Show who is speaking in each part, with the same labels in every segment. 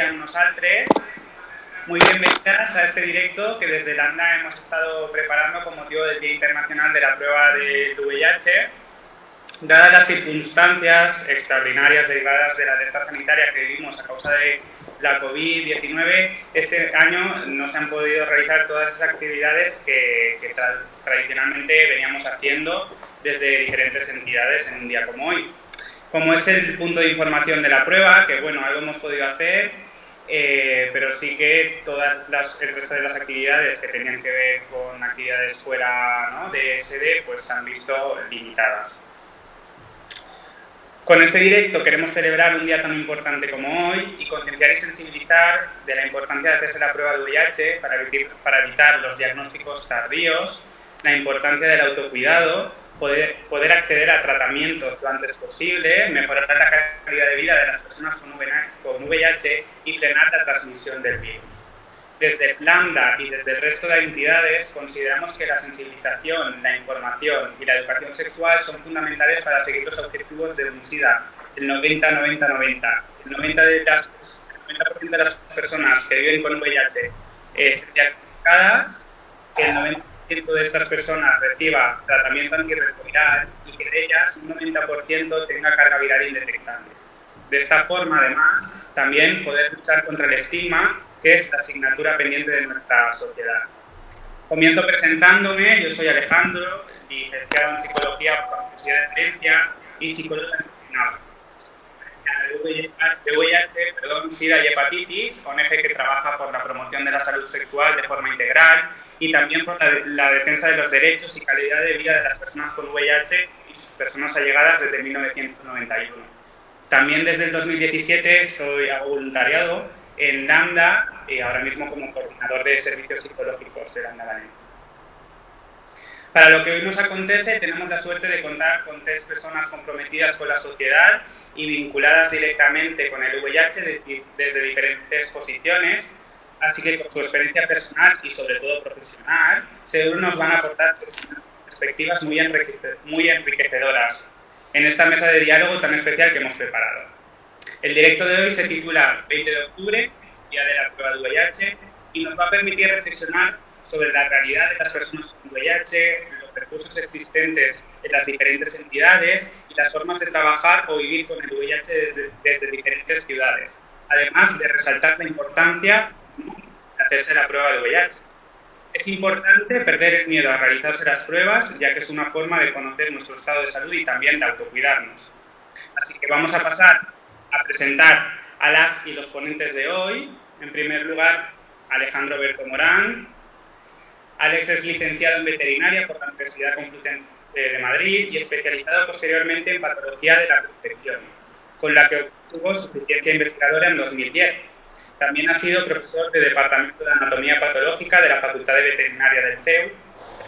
Speaker 1: amb nosaltres. Muy bienvenidas a este directo que desde Landa hemos estado preparando con motivo del Día Internacional de la Prueba del VIH. Dadas las circunstancias extraordinarias derivadas de la alerta sanitaria que vivimos a causa de la COVID-19, este año no se han podido realizar todas esas actividades que tradicionalmente veníamos haciendo desde diferentes entidades en un día como hoy. Como es el punto de información de la prueba, que bueno, algo hemos podido hacer, pero sí que el resto de las actividades que tenían que ver con actividades fuera, ¿no?, de SD, pues se han visto limitadas. Con este directo queremos celebrar un día tan importante como hoy y concienciar y sensibilizar de la importancia de hacerse la prueba de VIH para evitar los diagnósticos tardíos, la importancia del autocuidado, poder acceder a tratamientos lo antes posible, mejorar la calidad de vida de las personas con VIH y frenar la transmisión del virus. Desde Landa y desde el resto de entidades consideramos que la sensibilización, la información y la educación sexual son fundamentales para seguir los objetivos de UNSIDA, el 90-90-90. El 90% de las personas que viven con VIH estén diagnosticadas, que el 90% de estas personas reciba tratamiento antirretroviral y que de ellas un 90% tenga carga viral indetectable. De esta forma, además, también poder luchar contra el estigma, que es la asignatura pendiente de nuestra sociedad. Comienzo presentándome. Yo soy Alejandro, licenciado en Psicología por la Universidad de Valencia y psicólogo nutricional. De VIH, SIDA y hepatitis, ONG que trabaja por la promoción de la salud sexual de forma integral y también por la defensa de los derechos y calidad de vida de las personas con VIH y sus personas allegadas desde 1991. También desde el 2017 hago voluntariado en Landa y ahora mismo como coordinador de servicios psicológicos de Landa Valencia. Para lo que hoy nos acontece, tenemos la suerte de contar con 3 personas comprometidas con la sociedad y vinculadas directamente con el VIH desde diferentes posiciones, así que con su experiencia personal y sobre todo profesional, seguro nos van a aportar perspectivas muy enriquecedoras en esta mesa de diálogo tan especial que hemos preparado. El directo de hoy se titula 20 de octubre, Día de la Prueba de VIH, y nos va a permitir reflexionar sobre la realidad de las personas con VIH, los recursos existentes en las diferentes entidades y las formas de trabajar o vivir con el VIH desde diferentes ciudades, además de resaltar la importancia de hacerse la prueba de VIH. Es importante perder el miedo a realizarse las pruebas, ya que es una forma de conocer nuestro estado de salud y también de autocuidarnos. Así que vamos a pasar a presentar a las y los ponentes de hoy. En primer lugar, Alejandro Berto Morán. Alex es licenciado en veterinaria por la Universidad Complutense de Madrid y especializado posteriormente en patología de la infección, con la que obtuvo suficiencia investigadora en 2010. También ha sido profesor del Departamento de Anatomía Patológica de la Facultad de Veterinaria del CEU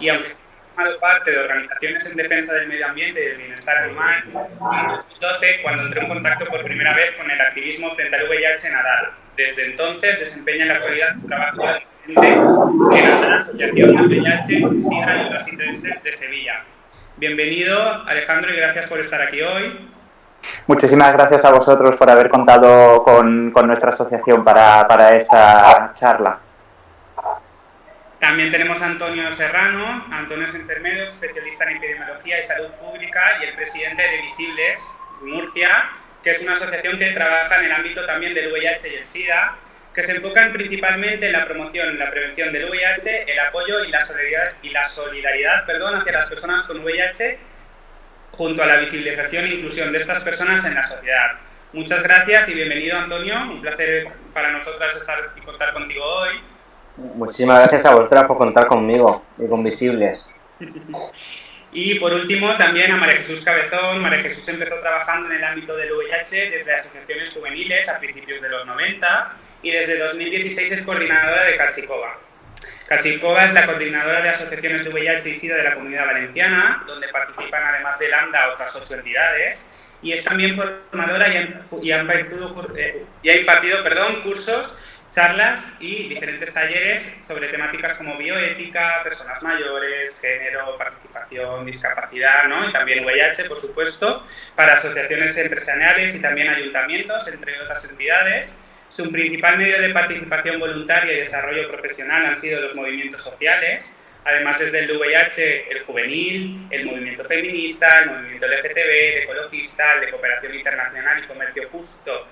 Speaker 1: y aunque ha formado parte de organizaciones en defensa del medio ambiente y del bienestar animal, en 2012, cuando entró en contacto por primera vez con el activismo frente al VIH en Adara. Desde entonces desempeña en la actualidad un trabajo en la Asociación del VIH, SIDA y otras ITS de Sevilla. Bienvenido, Alejandro, y gracias por estar aquí hoy.
Speaker 2: Muchísimas gracias a vosotros por haber contado con nuestra asociación para esta charla.
Speaker 1: También tenemos a Antonio Serrano. Antonio es enfermero, especialista en epidemiología y salud pública y el presidente de Visibles Murcia, que es una asociación que trabaja en el ámbito también del VIH y el SIDA, que se enfocan principalmente en la promoción y la prevención del VIH, el apoyo y la solidaridad hacia las personas con VIH, junto a la visibilización e inclusión de estas personas en la sociedad. Muchas gracias y bienvenido, Antonio. Un placer para nosotras estar y contar contigo hoy.
Speaker 3: Muchísimas gracias a vosotras por contar conmigo y con Visibles.
Speaker 1: Y por último también a María Jesús Cabezón. María Jesús empezó trabajando en el ámbito del VIH desde asociaciones juveniles a principios de los 90 y desde 2016 es coordinadora de Calsicova. Calsicova es la coordinadora de asociaciones de VIH y SIDA de la Comunidad Valenciana, donde participan además de Landa otras 8 entidades, y es también formadora y ha impartido cursos, charlas y diferentes talleres sobre temáticas como bioética, personas mayores, género, participación, discapacidad, ¿no? Y también VIH, por supuesto, para asociaciones empresariales y también ayuntamientos, entre otras entidades. Su principal medio de participación voluntaria y desarrollo profesional han sido los movimientos sociales, además desde el VIH, el juvenil, el movimiento feminista, el movimiento LGTB, el ecologista, el de cooperación internacional y comercio justo,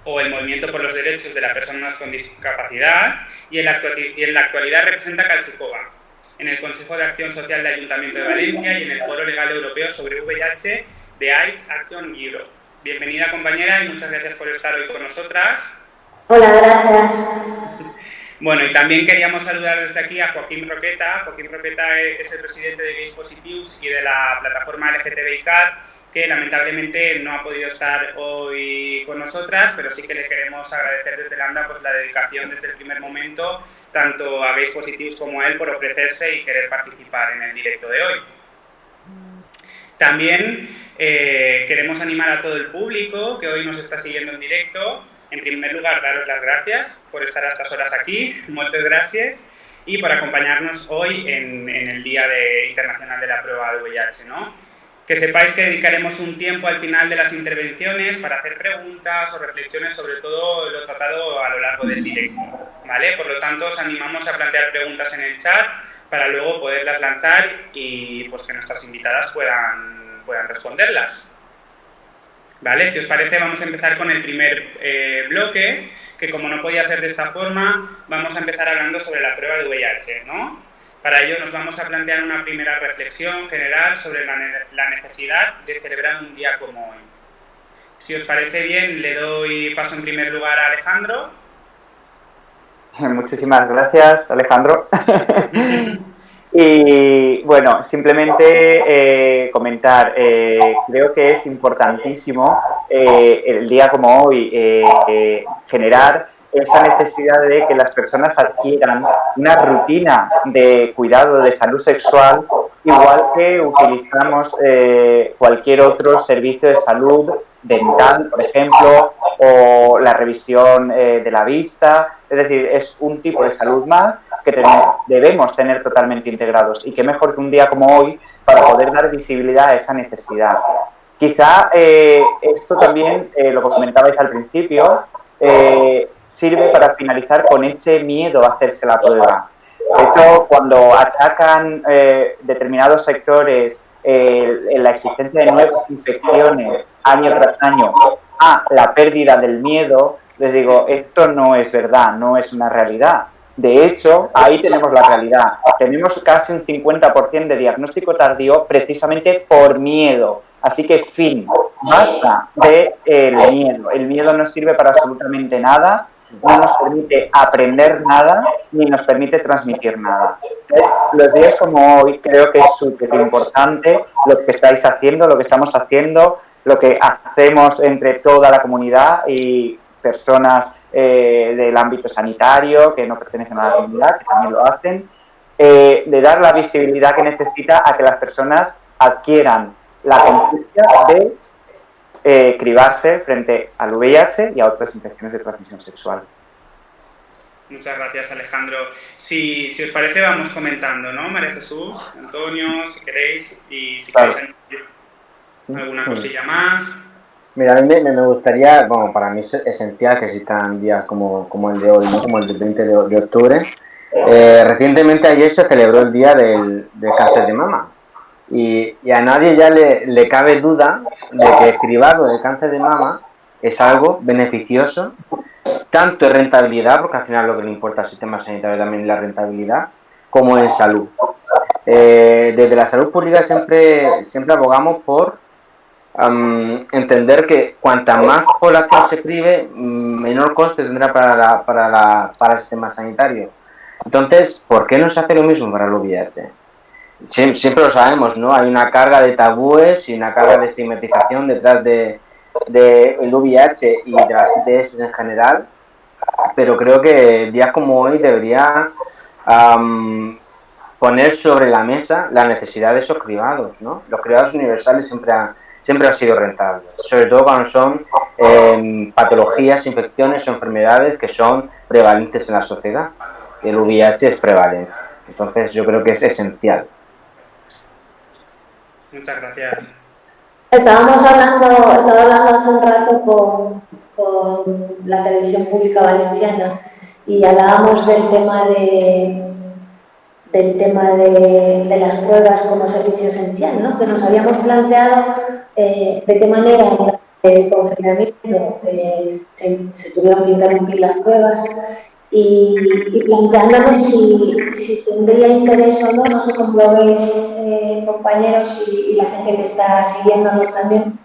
Speaker 1: o el movimiento por los derechos de las personas con discapacidad, y en la actualidad representa Calsicova, en el Consejo de Acción Social del Ayuntamiento de Valencia y en el Foro Legal Europeo sobre VIH de AIDS Action Europe. Bienvenida, compañera, y muchas gracias por estar hoy con nosotras.
Speaker 4: Hola, gracias.
Speaker 1: Bueno, y también queríamos saludar desde aquí a Joaquín Roqueta. Joaquín Roqueta es el presidente de Gays Positives y de la plataforma LGTBICAT, que lamentablemente no ha podido estar hoy con nosotras, pero sí que le queremos agradecer desde Lambda pues, la dedicación desde el primer momento, tanto a Gays Positives como a él, por ofrecerse y querer participar en el directo de hoy. También queremos animar a todo el público que hoy nos está siguiendo en directo. En primer lugar, daros las gracias por estar a estas horas aquí, muchas gracias, y por acompañarnos hoy en el Día Internacional de la Prueba de VIH, ¿no? Que sepáis que dedicaremos un tiempo al final de las intervenciones para hacer preguntas o reflexiones sobre todo lo tratado a lo largo del directo, ¿vale? Por lo tanto, os animamos a plantear preguntas en el chat para luego poderlas lanzar y pues que nuestras invitadas puedan responderlas. ¿Vale? Si os parece, vamos a empezar con el primer bloque, que como no podía ser de esta forma, vamos a empezar hablando sobre la prueba de VIH, ¿no? Para ello nos vamos a plantear una primera reflexión general sobre la necesidad de celebrar un día como hoy. Si os parece bien, le doy paso en primer lugar a Alejandro.
Speaker 2: Muchísimas gracias, Alejandro. Y bueno, simplemente comentar, creo que es importantísimo el día como hoy generar esa necesidad de que las personas adquieran una rutina de cuidado de salud sexual, igual que utilizamos cualquier otro servicio de salud dental, por ejemplo, o la revisión de la vista. Es decir, es un tipo de salud más que debemos tener totalmente integrados, y qué mejor que un día como hoy para poder dar visibilidad a esa necesidad. Quizá esto también, lo que comentabais al principio, sirve para finalizar con ese miedo a hacerse la prueba. De hecho, cuando achacan determinados sectores la existencia de nuevas infecciones año tras año a la pérdida del miedo, les digo, esto no es verdad, no es una realidad. De hecho, ahí tenemos la realidad. Tenemos casi un 50% de diagnóstico tardío precisamente por miedo. Así que, fin, basta del miedo. El miedo no sirve para absolutamente nada, no nos permite aprender nada, ni nos permite transmitir nada. Entonces, los días como hoy creo que es súper importante lo que estáis haciendo, lo que estamos haciendo, lo que hacemos entre toda la comunidad y personas del ámbito sanitario que no pertenecen a la comunidad, que también lo hacen, de dar la visibilidad que necesita a que las personas adquieran la conciencia de cribarse frente al VIH y a otras infecciones de transmisión sexual.
Speaker 1: Muchas gracias, Alejandro. Si os parece, vamos comentando, ¿no? María Jesús, Antonio, si queréis, y si queréis añadir alguna cosilla más.
Speaker 3: Mira, a mí me gustaría, bueno, para mí es esencial que existan días como el de hoy, ¿no? Como el del 20 de octubre. Recientemente, ayer se celebró el Día del Cáncer de Mama. Y a nadie ya le cabe duda de que el cribado de cáncer de mama es algo beneficioso, tanto en rentabilidad, porque al final lo que le importa al sistema sanitario también es la rentabilidad, como en salud. Desde la salud pública siempre abogamos por entender que cuanta más población se cribe, menor coste tendrá para el sistema sanitario. Entonces, ¿por qué no se hace lo mismo para el VIH? Siempre lo sabemos, ¿no? Hay una carga de tabúes y una carga de estigmatización detrás del VIH y de las ITS en general, pero creo que días como hoy debería poner sobre la mesa la necesidad de esos cribados, ¿no? Los cribados universales siempre han sido rentables, sobre todo cuando son patologías, infecciones o enfermedades que son prevalentes en la sociedad. El VIH es prevalente, entonces yo creo que es esencial.
Speaker 1: Muchas gracias.
Speaker 4: Estaba hablando hace un rato con la televisión pública valenciana y hablábamos del tema de las pruebas como servicio esencial, ¿no? Que nos habíamos planteado de qué manera en el confinamiento se tuvieron que interrumpir las pruebas y planteándonos si tendría interés o no, no sé cómo lo veis, compañeros y la gente que está siguiéndonos también.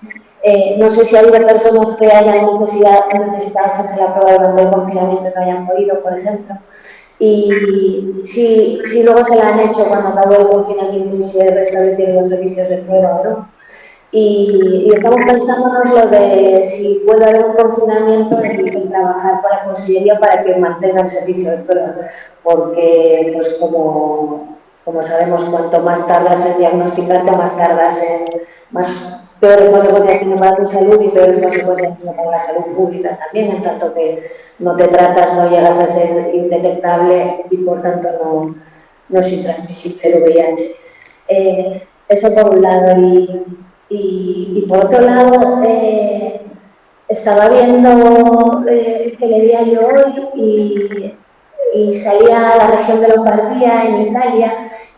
Speaker 4: No sé si ha habido personas que hayan necesitado hacerse la prueba durante el confinamiento y no hayan podido, por ejemplo. Y si luego se la han hecho cuando acabó el confinamiento y se restablecieron los servicios de prueba o no. Y estamos pensándonos lo de si puede haber un confinamiento y trabajar con la Consellería para que mantenga el servicio de prueba, porque pues como sabemos, cuanto más tardas en diagnosticarte, más tardas en peores consecuencias tiene para tu salud y peores consecuencias tiene para la salud pública también, en tanto que no te tratas, no llegas a ser indetectable y por tanto no es intransmisible el VIH. Eso por un lado. Y por otro lado, estaba viendo el telediario hoy y salía la región de Lombardía, en Italia,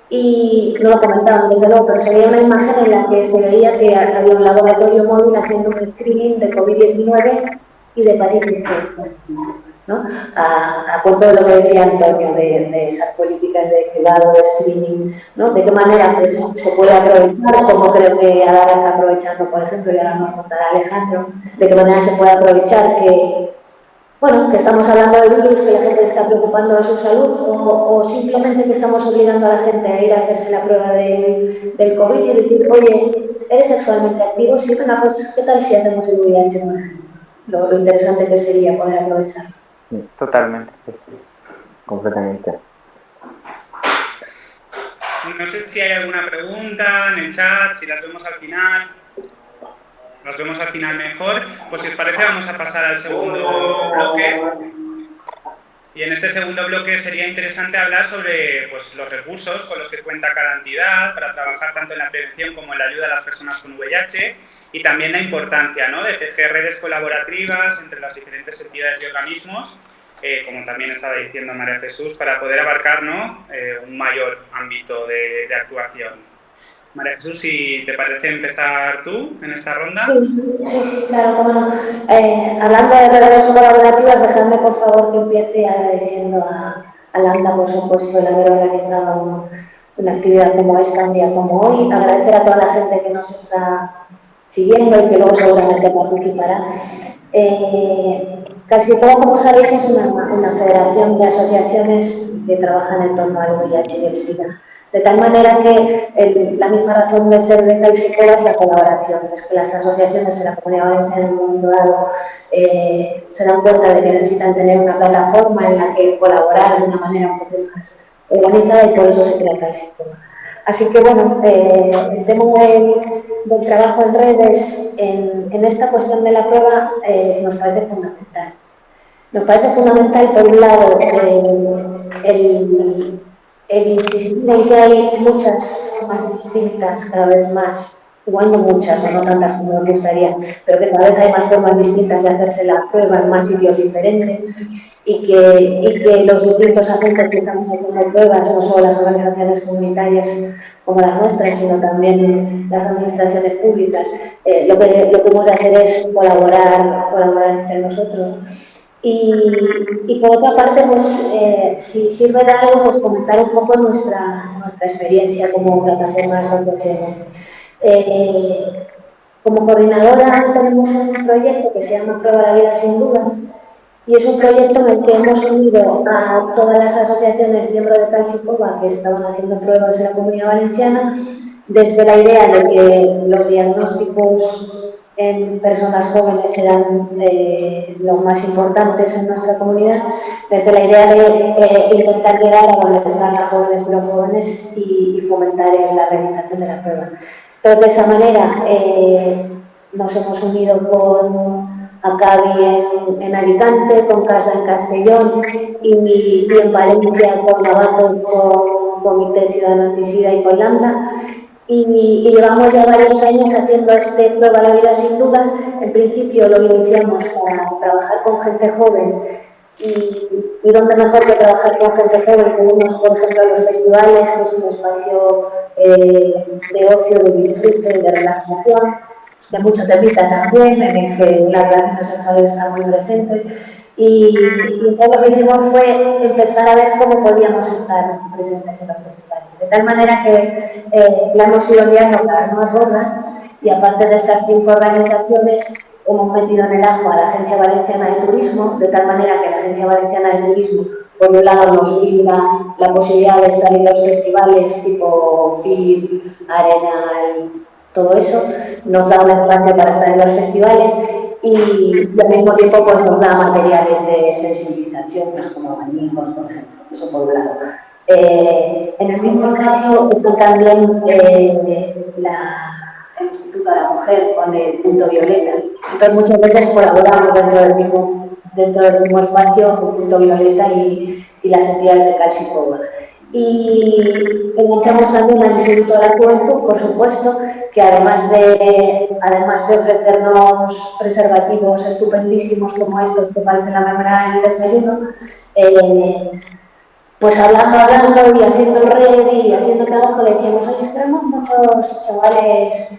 Speaker 4: y no lo comentaban desde luego, pero salía una imagen en la que se veía que había un laboratorio móvil haciendo un screening de COVID-19 y de hepatitis C, ¿no? A cuento de lo que decía Antonio, de esas políticas de cribado, de screening, ¿no? De qué manera pues, se puede aprovechar, como creo que Adara está aprovechando, por ejemplo, y ahora nos contará Alejandro, de qué manera se puede aprovechar que estamos hablando del virus, que la gente se está preocupando de su salud, o simplemente que estamos obligando a la gente a ir a hacerse la prueba del COVID y decir, oye, ¿eres sexualmente activo? Sí, venga, pues, ¿qué tal si hacemos el VIH, por ejemplo? Lo interesante que sería poder aprovechar.
Speaker 2: Totalmente.
Speaker 3: Completamente.
Speaker 1: No sé si hay alguna pregunta en el chat, si las vemos al final. Las vemos al final mejor. Pues si os parece vamos a pasar al segundo bloque. Y en este segundo bloque sería interesante hablar sobre pues, los recursos con los que cuenta cada entidad para trabajar tanto en la prevención como en la ayuda a las personas con VIH y también la importancia, ¿no?, de tejer redes colaborativas entre las diferentes entidades y organismos, como también estaba diciendo María Jesús, para poder abarcar, ¿no?, un mayor ámbito de actuación. María Jesús, si te parece empezar tú en esta ronda.
Speaker 4: Sí, claro, cómo no. Hablando de redes colaborativas, dejadme por favor que empiece agradeciendo a Lambda, por supuesto, el haber organizado una actividad como esta, un día como hoy. Agradecer a toda la gente que nos está siguiendo y que luego seguramente participará. Casi todo, como sabéis, es una federación de asociaciones que trabajan en torno al VIH y el SIDA. De tal manera que la misma razón de ser de CAISICOLA es la colaboración, es que las asociaciones en la Comunidad Valenciana en un momento dado se dan cuenta de que necesitan tener una plataforma en la que colaborar de una manera un poco más organizada y por eso se crea CAISICOLA. Así que bueno, el tema del trabajo en redes en esta cuestión de la prueba nos parece fundamental. Nos parece fundamental, por un lado, el insistir en que hay muchas formas distintas, cada vez más, igual no muchas, no tantas como nos gustaría, pero que cada vez hay más formas distintas de hacerse la prueba en más sitios diferentes y que los distintos agentes que estamos haciendo pruebas, no solo las organizaciones comunitarias como las nuestras, sino también las administraciones públicas, lo que hemos de hacer es colaborar entre nosotros. Y por otra parte, pues, si sirve de algo, pues comentar un poco nuestra experiencia como plataforma de asociaciones. Como coordinadora tenemos un proyecto que se llama Prueba la Vida Sin Dudas y es un proyecto en el que hemos unido a todas las asociaciones miembros de CAISICOLA que estaban haciendo pruebas en la Comunidad Valenciana, desde la idea de que los diagnósticos en personas jóvenes eran los más importantes en nuestra comunidad, desde la idea de intentar llegar a donde están las jóvenes y los jóvenes y fomentar la realización de la prueba. Entonces, de esa manera nos hemos unido con ACABI en Alicante, con CASA en Castellón y en Valencia con ABACO, con Comité Ciudadano Antisida y con Lambda. y llevamos ya varios años haciendo este Prueba la vida sin dudas. En principio lo iniciamos para trabajar con gente joven y dónde mejor que trabajar con gente joven. Tenemos, por ejemplo, los festivales, que es un espacio de ocio, de disfrute, de relajación, de mucho temita también, en el que las relaciones sexuales están muy presentes. Y entonces lo que hicimos fue empezar a ver cómo podíamos estar presentes en los festivales. De tal manera que la hemos ido liando cada vez más gorda, y aparte de estas 5 organizaciones, hemos metido en el ajo a la Agencia Valenciana de Turismo, de tal manera que la Agencia Valenciana de Turismo, por un lado, nos brinda la posibilidad de estar en los festivales tipo FIB, Arenal, todo eso, nos da un espacio para estar en los festivales y al mismo tiempo pues, nos da materiales de sensibilización, pues, como abanicos, por ejemplo, eso por un lado. En el mismo espacio está también el Instituto de la Mujer con el Punto Violeta. Entonces muchas veces colaboramos dentro del mismo espacio con Punto Violeta y las entidades de Calcicova. Y enganchamos también al Instituto de la Juventud, por supuesto, que además de ofrecernos preservativos estupendísimos como estos que parecen la membrana del desayuno, pues hablando y haciendo red y haciendo trabajo, le decíamos, oye, tenemos muchos chavales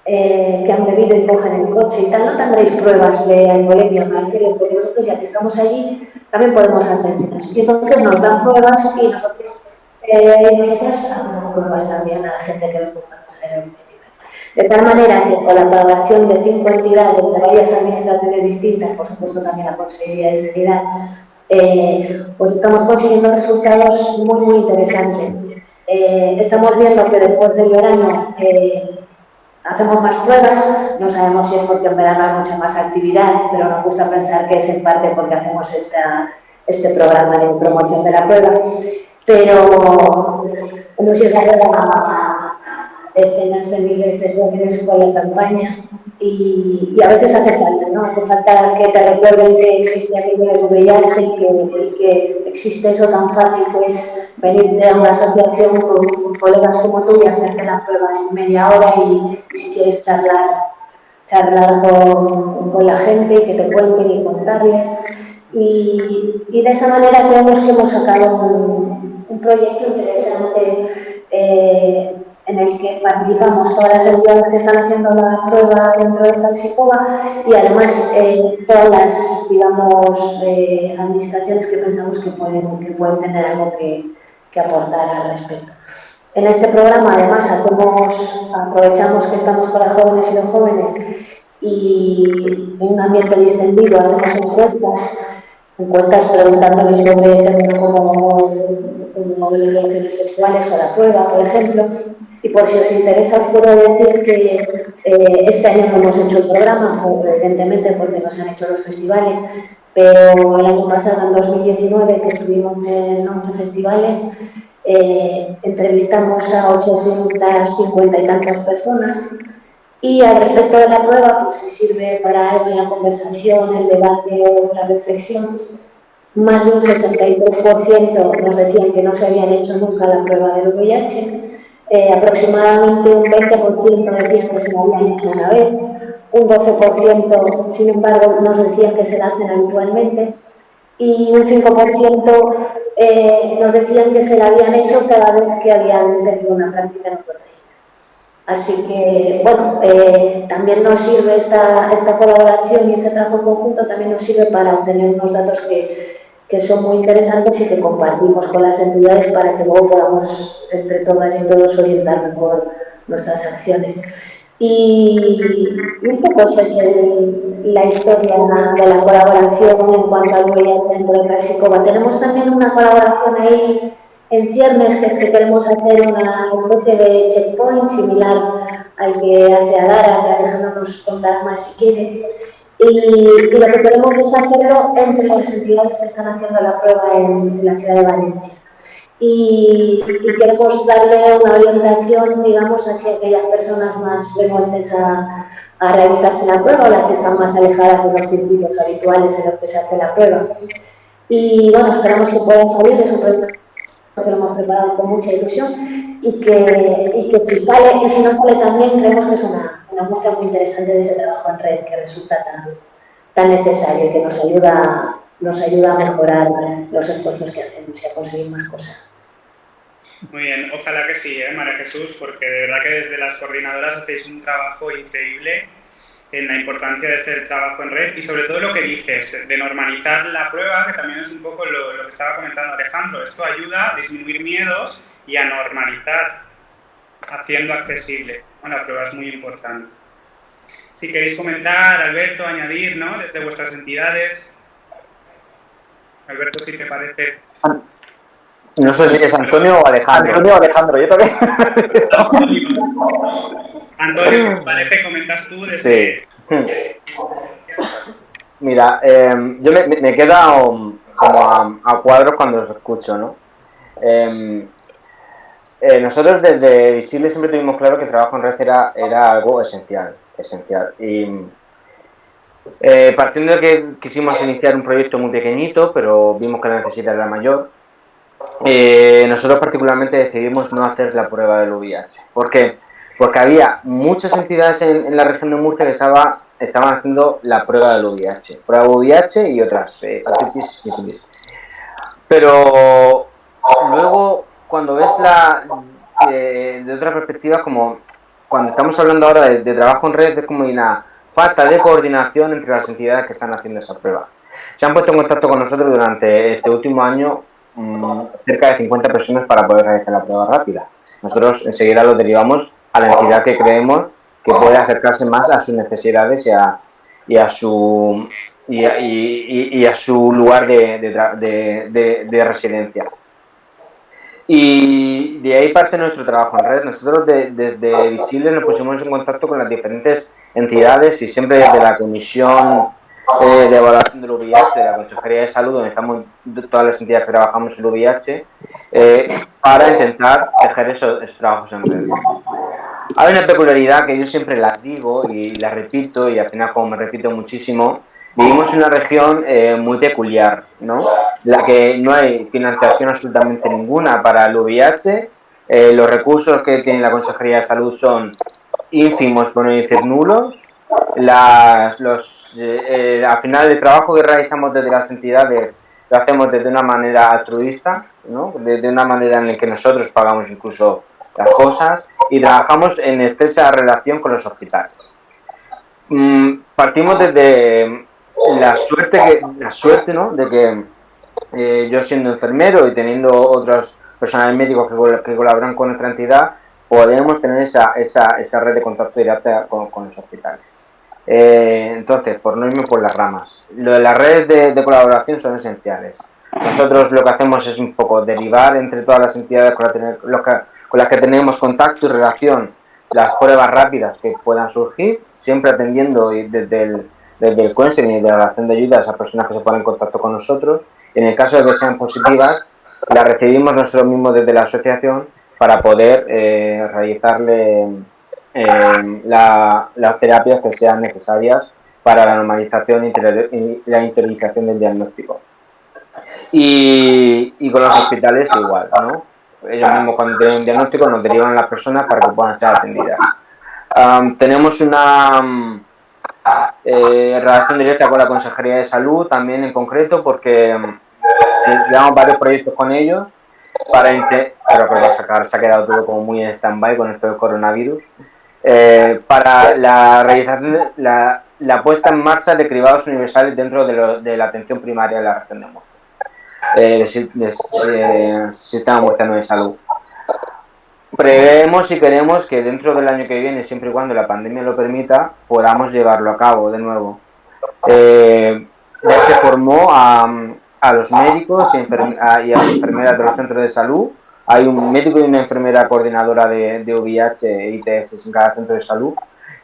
Speaker 4: que han bebido y cogen el coche y tal, no tendréis pruebas de alcoholemia, para decirles, porque nosotros ya que estamos allí también podemos hacérselas. Y entonces nos dan pruebas y nosotros hacemos pruebas también a la gente que venga a el festival. De tal manera que con la colaboración de 5 entidades de varias administraciones distintas, por supuesto también la Consejería de Sanidad, pues estamos consiguiendo resultados muy, muy interesantes. Estamos viendo que después del verano hacemos más pruebas, no sabemos si es porque en verano hay mucha más actividad, pero nos gusta pensar que es en parte porque hacemos este programa de promoción de la prueba. Pero hemos llegado a decenas de miles de jóvenes con la campaña y a veces hace falta, ¿no? Hace falta que te recuerden que existe aquello del VIH y que existe eso tan fácil que es venirte a una asociación con colegas como tú y hacerte la prueba en media hora y si quieres charlar con la gente y que te cuenten y contarles. Y de esa manera creemos que hemos sacado un proyecto interesante en el que participamos todas las entidades que están haciendo la prueba dentro de Calcicova y además todas las, digamos, administraciones que pensamos que pueden tener algo que aportar al respecto. En este programa además aprovechamos que estamos con las jóvenes y los jóvenes y en un ambiente distendido hacemos encuestas preguntándoles sobre temas como las relaciones sexuales o la prueba, por ejemplo. Y por si os interesa, os puedo decir que este año no hemos hecho el programa, evidentemente porque no se han hecho los festivales, pero el año pasado, en 2019, que estuvimos en 11 festivales, entrevistamos a 850 y tantas personas. Y al respecto de la prueba, pues si sirve para algo en la conversación, el debate o la reflexión, más de un 63% nos decían que no se habían hecho nunca la prueba del VIH, aproximadamente un 20% decían que se la habían hecho una vez, un 12% sin embargo nos decían que se la hacen habitualmente y un 5% nos decían que se la habían hecho cada vez que habían tenido una práctica no protegida. Así que, bueno, también nos sirve esta colaboración y este trabajo conjunto, también nos sirve para obtener unos datos que son muy interesantes y que compartimos con las entidades para que luego podamos, entre todas y todos, orientar mejor nuestras acciones. Y un poco esa es la historia de la colaboración en cuanto al VIH dentro de Calcicova. Tenemos también una colaboración ahí en ciernes, que es que queremos hacer una especie de checkpoint similar al que hace Adara, que Alejandro nos contará más si quiere. Y lo que queremos es hacerlo entre las entidades que están haciendo la prueba en la ciudad de Valencia. Y queremos darle una orientación, digamos, hacia aquellas personas más renuentes a realizarse la prueba o las que están más alejadas de los circuitos habituales en los que se hace la prueba. Y bueno, esperamos que pueda salir, es un proyecto que lo hemos preparado con mucha ilusión y que si sale y si no sale también creemos que es una muestra muy interesante de ese trabajo en red que resulta tan necesario y que nos ayuda a mejorar los esfuerzos que hacemos y a conseguir más cosas.
Speaker 1: Muy bien, ojalá que sí, María Jesús, porque de verdad que desde las coordinadoras hacéis un trabajo increíble en la importancia de este trabajo en red y sobre todo lo que dices, de normalizar la prueba, que también es un poco lo que estaba comentando Alejandro. Esto ayuda a disminuir miedos y a normalizar, haciendo accesible. Bueno, la prueba es muy importante. Si queréis comentar, Alberto, añadir, ¿no?, desde vuestras entidades. Alberto, si te parece.
Speaker 3: No sé si es Antonio o Alejandro.
Speaker 2: Antonio o Alejandro, yo también.
Speaker 1: Antonio, si te parece, comentas tú desde...
Speaker 3: Mira, yo me he quedado como a cuadros cuando os escucho, ¿no? Nosotros desde Visible siempre tuvimos claro que el trabajo en red era algo esencial. Y partiendo de que quisimos iniciar un proyecto muy pequeñito, pero vimos que la necesidad era mayor, nosotros particularmente decidimos no hacer la prueba del VIH. ¿Por qué? Porque había muchas entidades en la región de Murcia que estaban haciendo la prueba del VIH. Prueba VIH y otras, hepatitis y sífilis. Pero luego, cuando ves de otra perspectiva, como cuando estamos hablando ahora de trabajo en red, es como una falta de coordinación entre las entidades que están haciendo esa prueba. Se han puesto en contacto con nosotros durante este último año cerca de 50 personas para poder realizar la prueba rápida. Nosotros enseguida lo derivamos a la entidad que creemos que puede acercarse más a sus necesidades y a su lugar de residencia. Y de ahí parte nuestro trabajo en red. Nosotros desde Visible nos pusimos en contacto con las diferentes entidades y siempre desde la comisión de evaluación del VIH, de la Consejería de Salud, donde estamos todas las entidades que trabajamos en el VIH, para intentar tejer esos trabajos en red. Hay una peculiaridad que yo siempre la digo y la repito, y al final, como me repito muchísimo, vivimos en una región muy peculiar, ¿no? La que no hay financiación absolutamente ninguna para el VIH, los recursos que tiene la Consejería de Salud son ínfimos, por no decir nulos. Al final, el trabajo que realizamos desde las entidades lo hacemos desde una manera altruista, ¿no? Desde una manera en la que nosotros pagamos incluso las cosas y trabajamos en estrecha relación con los hospitales. Partimos desde la suerte, ¿no?, de que yo, siendo enfermero y teniendo otros personales médicos que colaboran con nuestra entidad, podemos tener esa red de contacto directa con los hospitales. Entonces, por no irme por las ramas, las redes de colaboración son esenciales. Nosotros lo que hacemos es un poco derivar entre todas las entidades con las que tenemos contacto y relación las pruebas rápidas que puedan surgir, siempre atendiendo desde el counseling y de la relación de ayuda a esas personas que se ponen en contacto con nosotros. En el caso de que sean positivas, las recibimos nosotros mismos desde la asociación para poder realizarle las terapias que sean necesarias para la normalización y la interiorización del diagnóstico. Y con los hospitales igual, ¿no? Ellos mismos, cuando tienen un diagnóstico, nos derivan a las personas para que puedan ser atendidas. Tenemos una relación directa con la Consejería de Salud también, en concreto, porque llevamos varios proyectos con ellos pero que se ha quedado todo como muy en stand-by con esto del coronavirus, para la realización la puesta en marcha de cribados universales dentro de la atención primaria de la región de Murcia, del sistema murciano de salud. Preveemos y queremos que dentro del año que viene, siempre y cuando la pandemia lo permita, podamos llevarlo a cabo de nuevo. Ya se formó a los médicos y a las enfermeras de los centros de salud. Hay un médico y una enfermera coordinadora de VIH e ITS en cada centro de salud,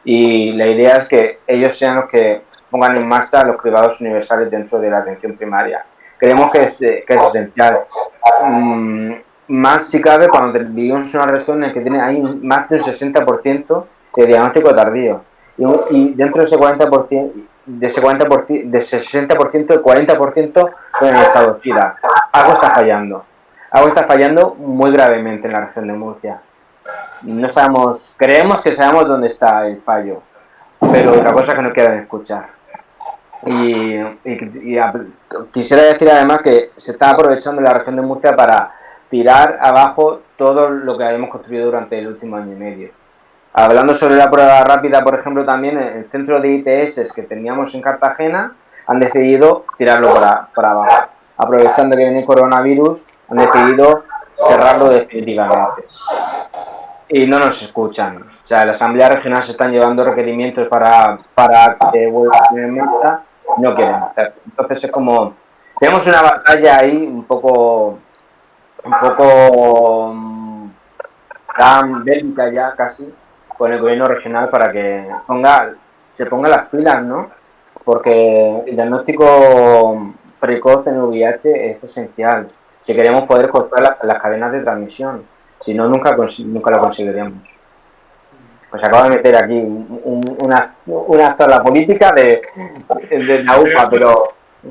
Speaker 3: y la idea es que ellos sean los que pongan en marcha los cribados universales dentro de la atención primaria. Creemos que es esencial. Más si cabe cuando vivimos en una región en la que hay más de un 60% de diagnóstico tardío. Y dentro de ese 40%, de ese 60%, el 40% en el estado de SIDA. Algo está fallando. algo está fallando muy gravemente en la región de Murcia. No sabemos, creemos que sabemos dónde está el fallo, pero la cosa es que no quieren escuchar. Quisiera decir además que se está aprovechando la región de Murcia para tirar abajo todo lo que habíamos construido durante el último año y medio. Hablando sobre la prueba rápida, por ejemplo, también el centro de ITS que teníamos en Cartagena han decidido tirarlo para abajo. Aprovechando que viene el coronavirus, han decidido cerrarlo definitivamente. Y no nos escuchan. O sea, la Asamblea Regional se están llevando requerimientos para que vuelva a tener marcha, no quieren hacer. Entonces es como, tenemos una batalla ahí un poco tan bélica ya casi con el gobierno regional para que se ponga las pilas, ¿no? Porque el diagnóstico precoz en VIH es esencial si queremos poder cortar las cadenas de transmisión. Si no, nunca lo conseguiremos. Pues acabo de meter aquí una charla política de la UPA, pero...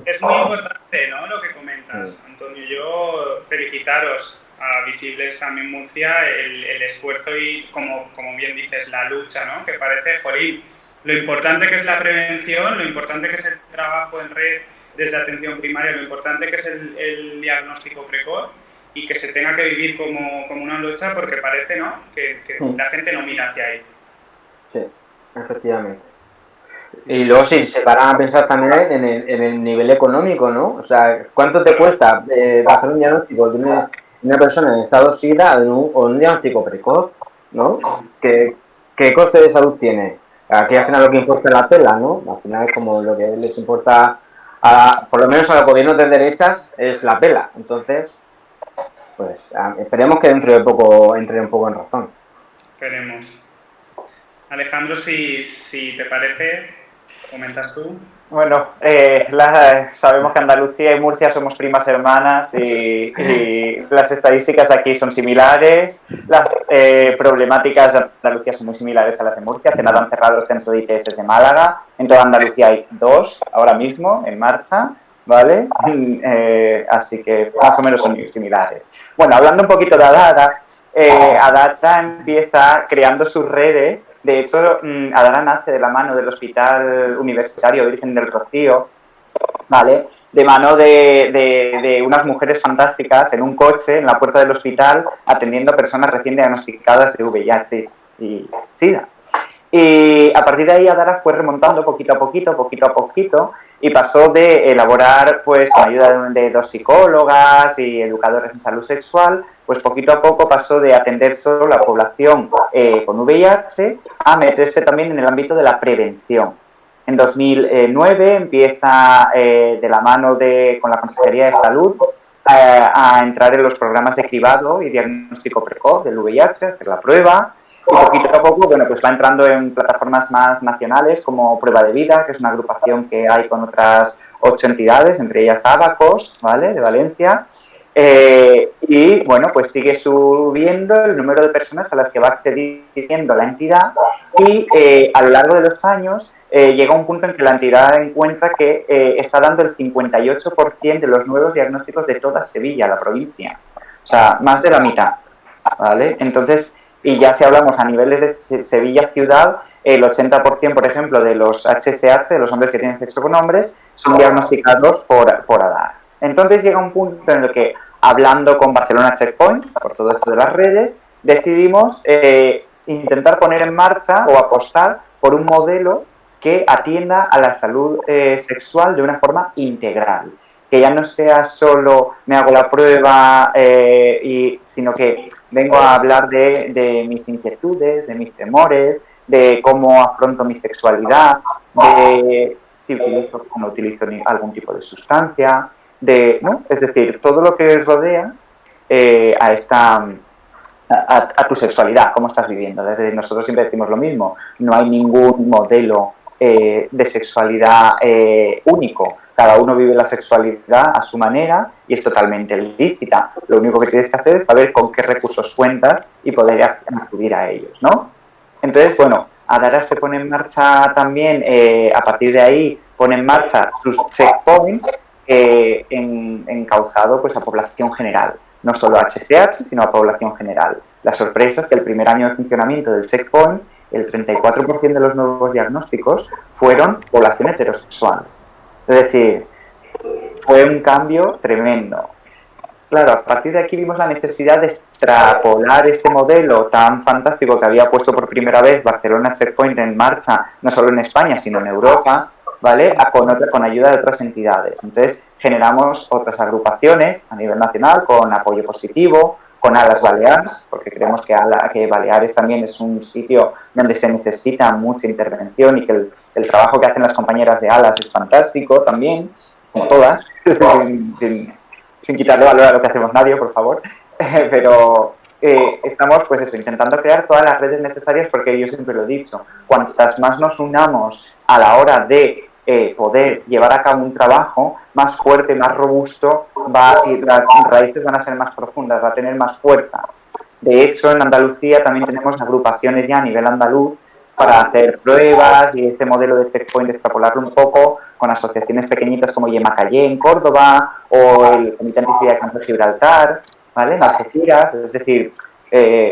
Speaker 1: Es muy importante, ¿no?, lo que comentas, Antonio. Yo felicitaros a Visibles también Murcia el esfuerzo y, como bien dices, la lucha, ¿no?, que parece, jolín, lo importante que es la prevención, lo importante que es el trabajo en red desde atención primaria, lo importante que es el diagnóstico precoz y que se tenga que vivir como una lucha porque parece, ¿no?, que la gente no mira hacia ahí.
Speaker 3: Sí, efectivamente. Y luego si se van a pensar también en el nivel económico, ¿no? O sea, ¿cuánto te cuesta hacer un diagnóstico de una persona en estado SIDA o un diagnóstico precoz, ¿no? ¿Qué coste de salud tiene? Aquí al final lo que importa es la tela, ¿no? Al final es como lo que les importa, por lo menos a los gobiernos de derechas, es la pela. Entonces, pues esperemos que dentro de poco entre un poco en razón.
Speaker 1: Esperemos. Alejandro, si te parece, comentas tú.
Speaker 2: Bueno, sabemos que Andalucía y Murcia somos primas hermanas y las estadísticas de aquí son similares, las problemáticas de Andalucía son muy similares a las de Murcia. Hace nada han cerrado el centro de ITS de Málaga, en toda Andalucía hay 2 ahora mismo en marcha, ¿vale? Así que más o menos son similares. Bueno, hablando un poquito de Adara, Adara empieza creando sus redes. De hecho, Adara nace de la mano del Hospital Universitario Virgen del Rocío, ¿vale? De mano de unas mujeres fantásticas en un coche en la puerta del hospital atendiendo a personas recién diagnosticadas de VIH y SIDA. Y a partir de ahí Adara fue remontando poquito a poquito, y pasó de elaborar, pues con ayuda de 2 psicólogas y educadores en salud sexual, pues poquito a poco pasó de atender solo la población con VIH a meterse también en el ámbito de la prevención. En 2009 empieza de la mano con la Consejería de Salud a entrar en los programas de cribado y diagnóstico precoz del VIH, hacer la prueba. Y poquito a poco, bueno, pues va entrando en plataformas más nacionales como Prueba de Vida, que es una agrupación que hay con otras 8 entidades, entre ellas Abacos, ¿vale?, de Valencia. Y bueno, pues sigue subiendo el número de personas a las que va accediendo la entidad y a lo largo de los años llega un punto en que la entidad encuentra que está dando el 58% de los nuevos diagnósticos de toda Sevilla, la provincia. O sea, más de la mitad, ¿vale? Entonces, y ya si hablamos a niveles de Sevilla ciudad, el 80%, por ejemplo, de los HSH, de los hombres que tienen sexo con hombres, son diagnosticados por Adara. Entonces llega un punto en el que, hablando con Barcelona Checkpoint, por todo esto de las redes, decidimos intentar poner en marcha o apostar por un modelo que atienda a la salud sexual de una forma integral. Que ya no sea solo me hago la prueba, sino que vengo a hablar de mis inquietudes, de mis temores, de cómo afronto mi sexualidad, de si utilizo o no utilizo algún tipo de sustancia, ¿no? Es decir, todo lo que rodea a tu sexualidad, cómo estás viviendo. Desde nosotros siempre decimos lo mismo, no hay ningún modelo de sexualidad único. Cada uno vive la sexualidad a su manera y es totalmente lícita. Lo único que tienes que hacer es saber con qué recursos cuentas y poder acudir a ellos, ¿no? Entonces, bueno, Adara se pone en marcha también, a partir de ahí pone en marcha sus checkpoints, encauzado pues, a población general, no solo a HCH, sino a población general. La sorpresa es que el primer año de funcionamiento del checkpoint, el 34% de los nuevos diagnósticos fueron población heterosexual. Es decir, fue un cambio tremendo. Claro, a partir de aquí vimos la necesidad de extrapolar este modelo tan fantástico que había puesto por primera vez Barcelona Checkpoint en marcha, no solo en España, sino en Europa, ¿vale? Con ayuda de otras entidades. Entonces, generamos otras agrupaciones a nivel nacional con apoyo positivo, con Alas Baleares, porque creemos que Baleares también es un sitio donde se necesita mucha intervención y que el trabajo que hacen las compañeras de Alas es fantástico también, como todas, sin quitarle valor a lo que hacemos nadie, por favor, pero estamos, pues eso, intentando crear todas las redes necesarias porque yo siempre lo he dicho, cuantas más nos unamos a la hora de poder llevar a cabo un trabajo, más fuerte, más robusto va y las raíces van a ser más profundas, va a tener más fuerza. De hecho, en Andalucía también tenemos agrupaciones ya a nivel andaluz para hacer pruebas y este modelo de checkpoint extrapolarlo un poco con asociaciones pequeñitas como Yemacayé en Córdoba o el Comité Antisida de Cáncer de Gibraltar, ¿vale? En Algeciras, es decir,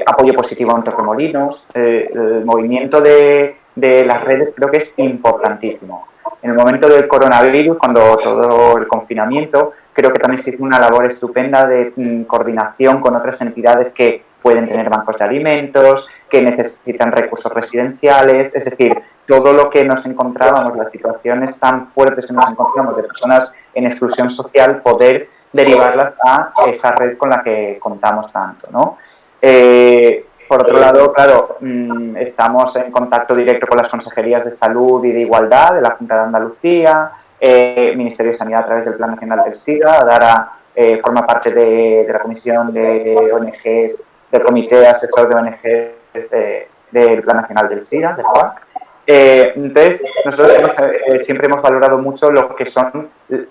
Speaker 2: apoyo positivo en Torremolinos, el movimiento de las redes creo que es importantísimo. En el momento del coronavirus, cuando todo el confinamiento, creo que también se hizo una labor estupenda de coordinación con otras entidades que pueden tener bancos de alimentos, que necesitan recursos residenciales, es decir, todo lo que nos encontrábamos, las situaciones tan fuertes que nos encontramos de personas en exclusión social, poder derivarlas a esa red con la que contamos tanto, ¿no? Por otro lado, claro, estamos en contacto directo con las consejerías de Salud y de Igualdad de la Junta de Andalucía, Ministerio de Sanidad a través del Plan Nacional del SIDA, Dara forma parte de la Comisión de ONGs, del Comité Asesor de ONGs del Plan Nacional del SIDA, de COAC. Entonces, nosotros siempre hemos valorado mucho lo que son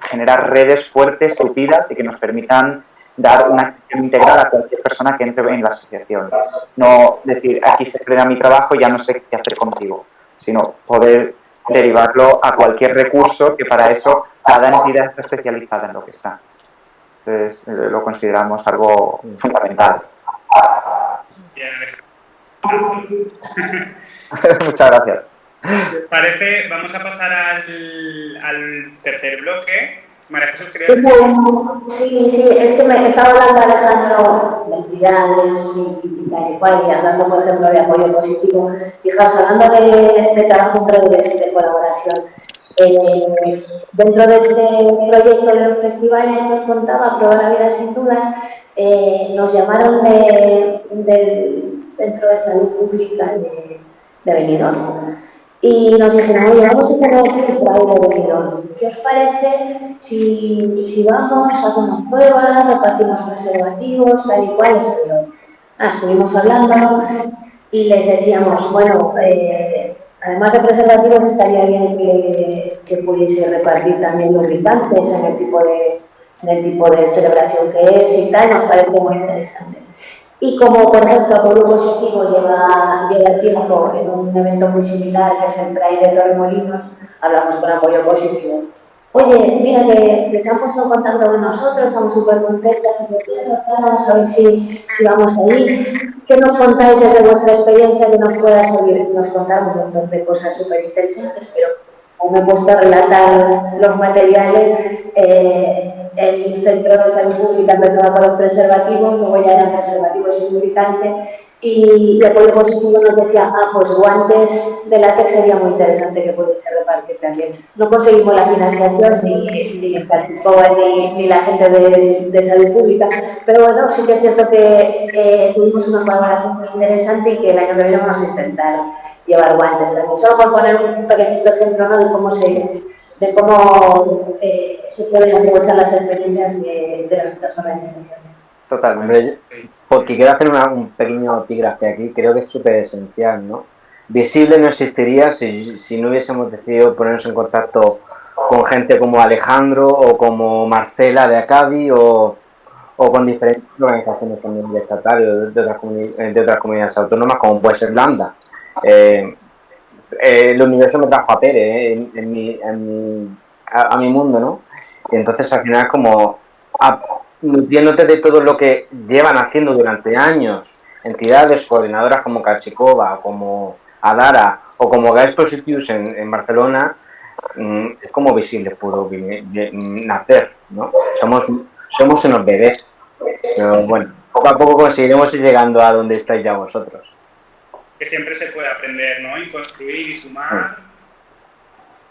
Speaker 2: generar redes fuertes, tupidas y que nos permitan dar una atención integral a cualquier persona que entre en la asociación. No decir, aquí se frena mi trabajo, ya no sé qué hacer contigo, sino poder derivarlo a cualquier recurso, que para eso cada entidad está especializada en lo que está. Entonces, lo consideramos algo fundamental. Muchas gracias.
Speaker 1: Si os parece, vamos a pasar al tercer bloque. María Jesús, quería decir.
Speaker 4: Sí, es que me estaba hablando Alejandro de entidades y tal y cual, y hablando, por ejemplo, de apoyo positivo. Fijaos, hablando de trabajo en redes y de colaboración, dentro de este proyecto de los festivales que os contaba, Prueba la Vida Sin Dudas, nos llamaron del Centro de Salud Pública de Benidorm. Y nos dijeron, oye, vamos a tener aquí el Pride de Benidorm. ¿Qué os parece si vamos, hacemos pruebas, repartimos preservativos, tal y cual? Estuvimos hablando y les decíamos, bueno, además de preservativos estaría bien que pudiese repartir también lubricantes en el tipo de celebración que es y tal, nos parece muy interesante. Y como, por ejemplo, Apoyo Positivo lleva tiempo en un evento muy similar, que es el Pride de Torremolinos, hablamos con Apoyo Positivo. Oye, mira que se han puesto en contacto con nosotros, estamos súper contentas, vamos a ver si vamos ahí. ¿Qué nos contáis desde vuestra experiencia que nos pueda servir? Nos contaron un montón de cosas súper interesantes, pero como me he puesto a relatar los materiales, el Centro de Salud Pública empezaba con los preservativos, luego ya eran preservativos y lubricantes, y el Apoyo Positivo nos decía, pues guantes de látex sería muy interesante que pudiese repartir también. No conseguimos la financiación, ni la gente de Salud Pública, pero bueno, sí que es cierto que tuvimos una colaboración muy interesante y que el año que viene vamos a intentar llevar guantes también. Solo por poner un pequeñito ejemplo, ¿no?, de cómo se pueden aprovechar las experiencias de las otras organizaciones.
Speaker 2: Totalmente.
Speaker 3: Porque quiero hacer un pequeño epígrafe aquí, creo que es súper esencial, ¿no? Visible no existiría si no hubiésemos decidido ponernos en contacto con gente como Alejandro o como Marcela de Acabi o con diferentes organizaciones también estatales de otras comunidades autónomas, como puede ser Lambda. El universo me trajo a Pere a mi mundo, ¿no? Y entonces al final como nutriéndote de todo lo que llevan haciendo durante años entidades coordinadoras como Kachikova, como Adara o como Guys Positius en Barcelona, es como visible puro nacer, ¿no? Somos unos bebés. Pero bueno, poco a poco conseguiremos ir llegando a donde estáis ya vosotros.
Speaker 1: Que siempre se puede aprender, ¿no? Y construir y sumar.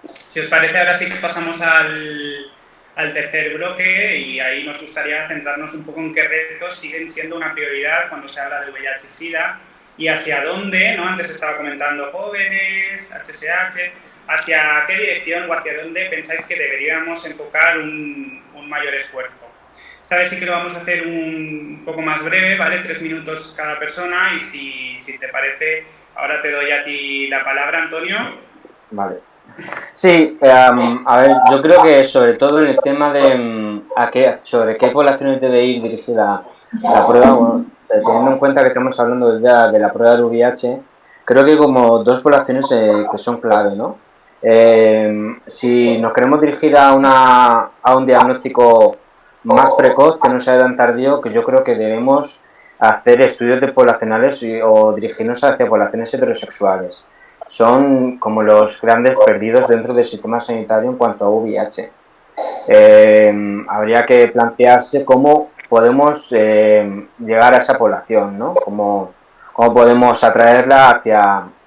Speaker 1: Si os parece, ahora sí que pasamos al tercer bloque y ahí nos gustaría centrarnos un poco en qué retos siguen siendo una prioridad cuando se habla del VIH-Sida y hacia dónde, ¿no? Antes estaba comentando jóvenes, HSH, hacia qué dirección o hacia dónde pensáis que deberíamos enfocar un mayor esfuerzo. Esta vez sí que lo vamos a hacer un poco más breve, ¿vale? 3 minutos cada persona y si te parece, ahora te doy a ti la palabra, Antonio.
Speaker 3: Vale. Sí, a ver, yo creo que sobre todo en el tema de sobre qué poblaciones debe ir dirigida la prueba, bueno, teniendo en cuenta que estamos hablando ya de la prueba del VIH, creo que hay como dos poblaciones que son clave, ¿no? Si nos queremos dirigir a un diagnóstico más precoz, que no sea tan tardío, que yo creo que debemos hacer estudios de poblacionales o dirigirnos hacia poblaciones heterosexuales. Son como los grandes perdidos dentro del sistema sanitario en cuanto a VIH. Habría que plantearse cómo podemos llegar a esa población, ¿no? Cómo podemos atraerla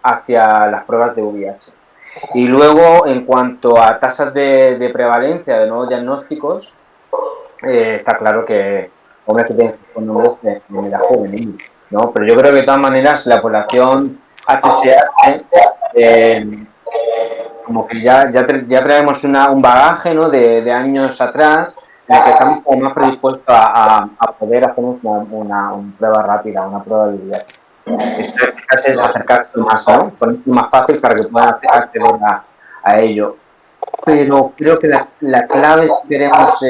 Speaker 3: hacia las pruebas de VIH. Y luego, en cuanto a tasas de prevalencia de nuevos diagnósticos, está claro que hombres que tienen nombres de enfermedad juvenil, ¿no? Pero yo creo que de todas maneras la población HSH, como que ya traemos un bagaje, ¿no? de años atrás, en el que estamos como más predispuestos a poder hacer una prueba rápida, una prueba de VIH. Esto es acercarse más, ¿no? Ponerse más fácil para que puedan acceder a ello. Pero creo que la clave, si queremos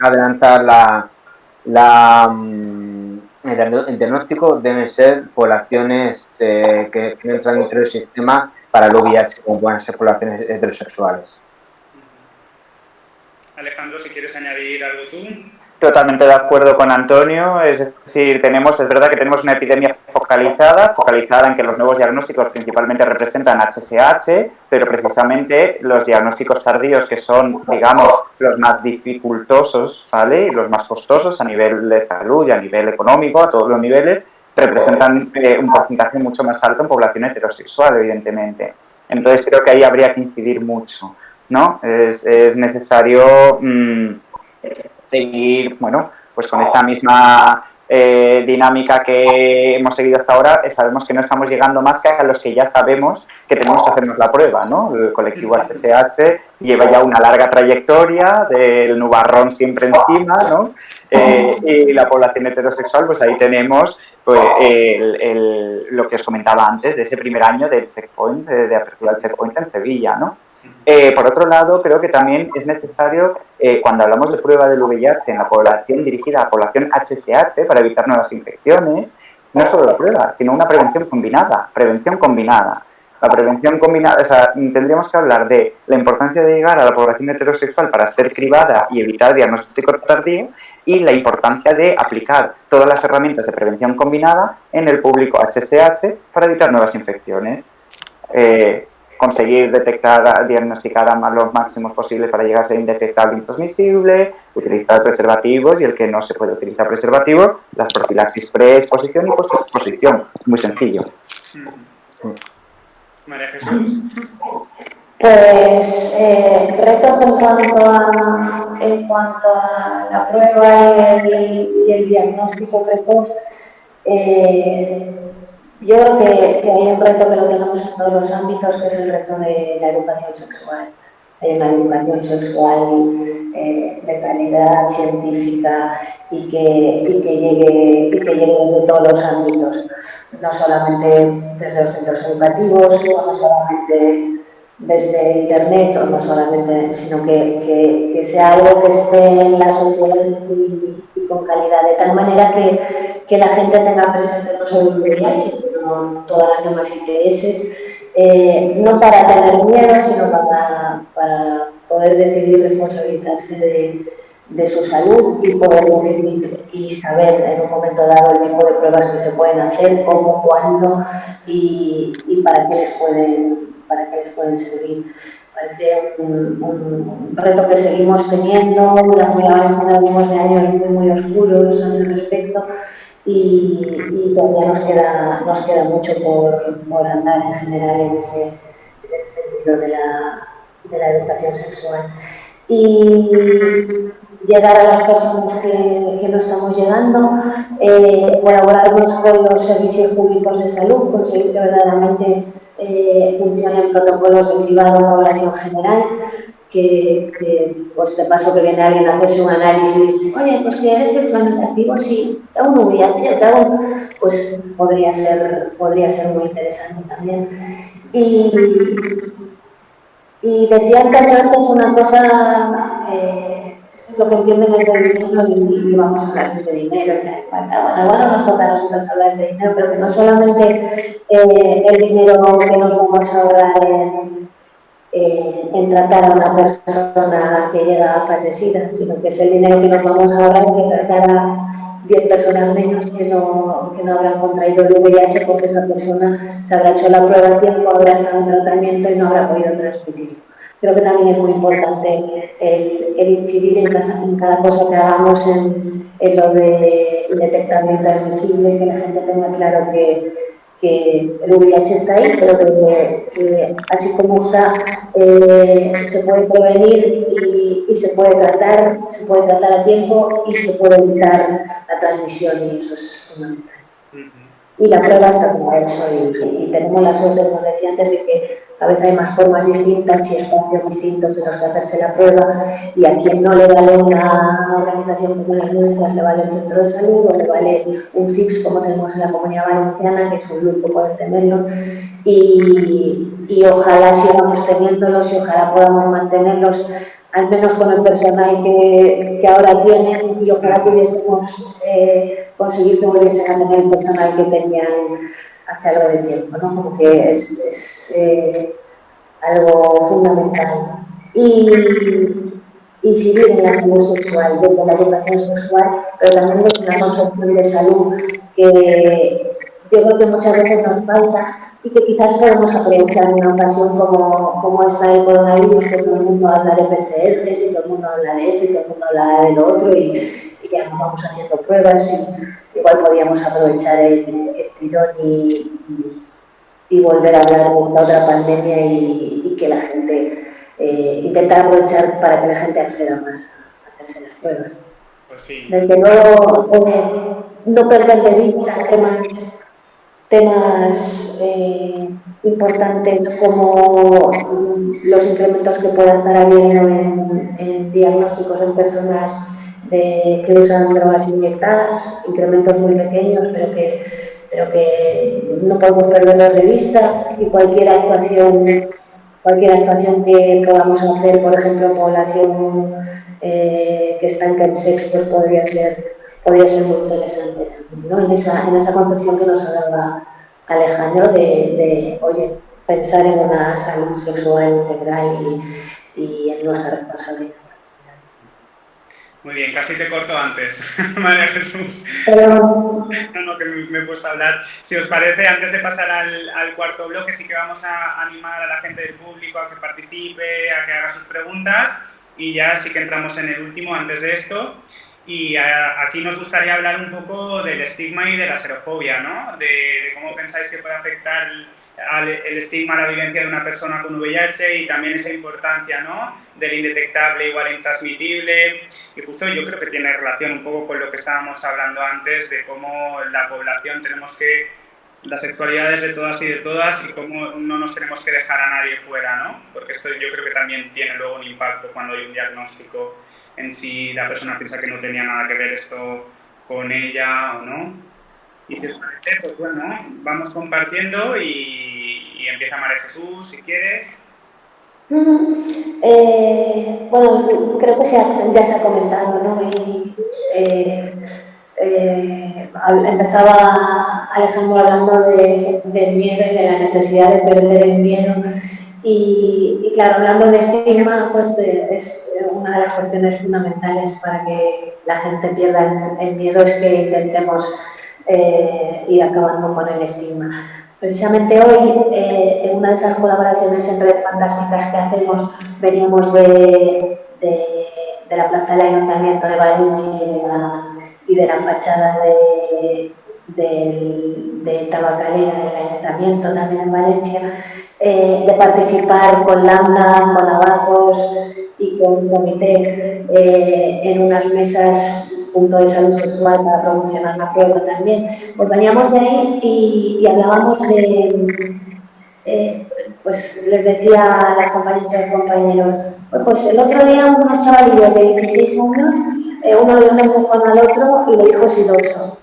Speaker 3: adelantar el diagnóstico, deben ser poblaciones que entran dentro del sistema para el VIH, como pueden ser poblaciones heterosexuales.
Speaker 1: Alejandro, si quieres añadir algo tú.
Speaker 2: Totalmente de acuerdo con Antonio, es decir, es verdad que tenemos una epidemia focalizada en que los nuevos diagnósticos principalmente representan HSH, pero precisamente los diagnósticos tardíos, que son, digamos, los más dificultosos, ¿vale? Y los más costosos a nivel de salud y a nivel económico, a todos los niveles, representan un porcentaje mucho más alto en población heterosexual, evidentemente. Entonces creo que ahí habría que incidir mucho, ¿no? Es necesario seguir, bueno, pues con esta misma dinámica que hemos seguido hasta ahora. Sabemos que no estamos llegando más que a los que ya sabemos que tenemos que hacernos la prueba, ¿no? El colectivo HSH lleva ya una larga trayectoria del nubarrón siempre encima, ¿no? Y la población heterosexual, pues ahí tenemos pues, lo que os comentaba antes, de ese primer año del checkpoint, de apertura del checkpoint en Sevilla, ¿no? Por otro lado, creo que también es necesario, cuando hablamos de prueba del VIH en la población dirigida a la población HSH para evitar nuevas infecciones, no solo la prueba, sino una prevención combinada. La prevención combinada, o sea, tendríamos que hablar de la importancia de llegar a la población heterosexual para ser cribada y evitar diagnóstico tardío y la importancia de aplicar todas las herramientas de prevención combinada en el público HSH para evitar nuevas infecciones. Conseguir diagnosticar a los máximos posibles para llegar a ser indetectable e intransmisible, utilizar preservativos y el que no se puede utilizar preservativos, las profilaxis pre-exposición y post-exposición. Muy sencillo.
Speaker 1: María Jesús.
Speaker 4: Pues retos en cuanto a la prueba y el diagnóstico precoz. Yo creo que hay un reto que lo tenemos en todos los ámbitos, que es el reto de la educación sexual. Hay una educación sexual de calidad científica y que llegue desde todos los ámbitos, no solamente desde los centros educativos, no solamente desde internet, o no solamente, sino que sea algo que esté en la sociedad y con calidad, de tal manera que la gente tenga presente no solo el VIH, sino todas las demás ITS, no para tener miedo, sino para poder decidir responsabilizarse de su salud y poder decidir y saber en un momento dado el tipo de pruebas que se pueden hacer, cómo, cuándo y para qué les pueden servir. Parece un reto que seguimos teniendo, la Comunidad Valenciana venimos de años muy oscuros al respecto y todavía nos queda mucho por andar en general en ese sentido de la educación sexual. Y llegar a las personas que no estamos llegando, colaborar más con los servicios públicos de salud, conseguir que verdaderamente funcionen protocolos de cribado en población general, que pues de paso que viene alguien a hacerse un análisis, oye, pues que eres sexualmente activo, sí, te hago un VIH, pues podría ser muy interesante también. Y decían también antes una cosa, esto es lo que entienden es de dinero y vamos a hablar de dinero. Bueno, igual nos toca a nosotros hablar de dinero, pero que no solamente el dinero que nos vamos a ahorrar en tratar a una persona que llega a fase SIDA, sino que es el dinero que nos vamos a ahorrar en tratar a 10 personas menos que no habrán contraído el VIH porque esa persona se habrá hecho la prueba a tiempo, habrá estado en tratamiento y no habrá podido transmitirlo. Creo que también es muy importante el incidir en cada cosa que hagamos en lo de detectamiento invisible, que la gente tenga claro que el VIH está ahí, pero que así como está, se puede prevenir y se puede tratar a tiempo y se puede evitar la transmisión, y eso es fundamental. Y la prueba está para eso, y tenemos la suerte, como decía antes, de que a veces hay más formas distintas y espacios distintos en los que hacerse la prueba, y a quien no le vale una organización como la nuestra, le vale un centro de salud o le vale un CIPS como tenemos en la Comunidad Valenciana, que es un lujo poder tenerlos, y ojalá sigamos teniéndolos y ojalá podamos mantenerlos al menos con el personal que ahora tienen, y ojalá pudiésemos conseguir que volviesen a tener el personal que tenían hace algo de tiempo, ¿no? Como que es algo fundamental. Y incidir en la salud sexual, desde la educación sexual, pero también desde la concepción de salud, que yo creo que muchas veces nos falta y que quizás podemos aprovechar en una ocasión como esta del coronavirus, que todo el mundo habla de PCRs y todo el mundo habla de esto y todo el mundo habla de lo otro, y ya nos vamos haciendo pruebas, y igual podíamos aprovechar el tirón y volver a hablar de esta otra pandemia y que la gente intentar aprovechar para que la gente acceda más a hacerse las pruebas.
Speaker 1: Pues sí.
Speaker 4: Desde luego, no perder de vista temas importantes como los incrementos que pueda estar habiendo en diagnósticos en personas que usan drogas inyectadas, incrementos muy pequeños, pero que no podemos perderlos de vista, y cualquier actuación que podamos hacer, por ejemplo, en población que está en sextos, podría ser muy interesante también, ¿no? En esa concepción que nos hablaba Alejandro de oye, pensar en una salud sexual integral y en nuestra responsabilidad.
Speaker 1: Muy bien, casi te corto antes, María Jesús.
Speaker 4: Pero...
Speaker 1: No, que me he puesto a hablar. Si os parece, antes de pasar al cuarto bloque, sí que vamos a animar a la gente del público a que participe, a que haga sus preguntas, y ya sí que entramos en el último antes de esto. Y aquí nos gustaría hablar un poco del estigma y de la serofobia, ¿no? De cómo pensáis que puede afectar el estigma a la vivencia de una persona con VIH, y también esa importancia, ¿no?, del indetectable igual intransmitible. Y justo yo creo que tiene relación un poco con lo que estábamos hablando antes, de cómo la población tenemos que, las sexualidades de todas y de todas, y cómo no nos tenemos que dejar a nadie fuera, ¿no? Porque esto yo creo que también tiene luego un impacto cuando hay un diagnóstico en sí, la persona piensa que no tenía nada que ver esto con ella o no. Y si os parece, pues bueno, vamos compartiendo y empieza María Jesús, si quieres.
Speaker 4: Bueno, creo que ya se ha comentado, ¿no? Empezaba Alejandro hablando del miedo y de la necesidad de perder el miedo, Y claro, hablando de estigma, pues es una de las cuestiones fundamentales para que la gente pierda el miedo, es que intentemos ir acabando con el estigma. Precisamente hoy, en una de esas colaboraciones en Red Fantásticas que hacemos, veníamos de la plaza del Ayuntamiento de Valencia y de la fachada de Tabacalera del Ayuntamiento también en Valencia, de participar con Lambda, con Abacos y con Comité en unas mesas punto de salud sexual para promocionar la prueba también. Pues veníamos de ahí y hablábamos de, pues les decía a las compañeras y a los compañeros, pues el otro día unos chavalillos de 16 años, uno le dio un empujón al otro y le dijo siloso.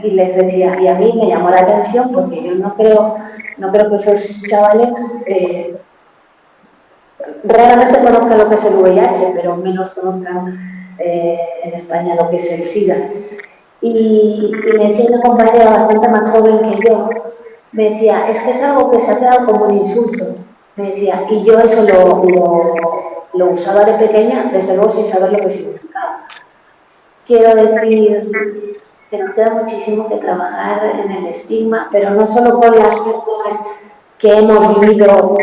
Speaker 4: Y les decía, y a mí me llamó la atención porque yo no creo que esos chavales raramente conozcan lo que es el VIH, pero menos conozcan en España lo que es el SIDA. Y me decía una compañera bastante más joven que yo, me decía, es que es algo que se ha quedado como un insulto. Me decía, y yo eso lo usaba de pequeña, desde luego sin saber lo que significaba. Quiero decir que nos queda muchísimo que trabajar en el estigma, pero no solo con las personas que hemos vivido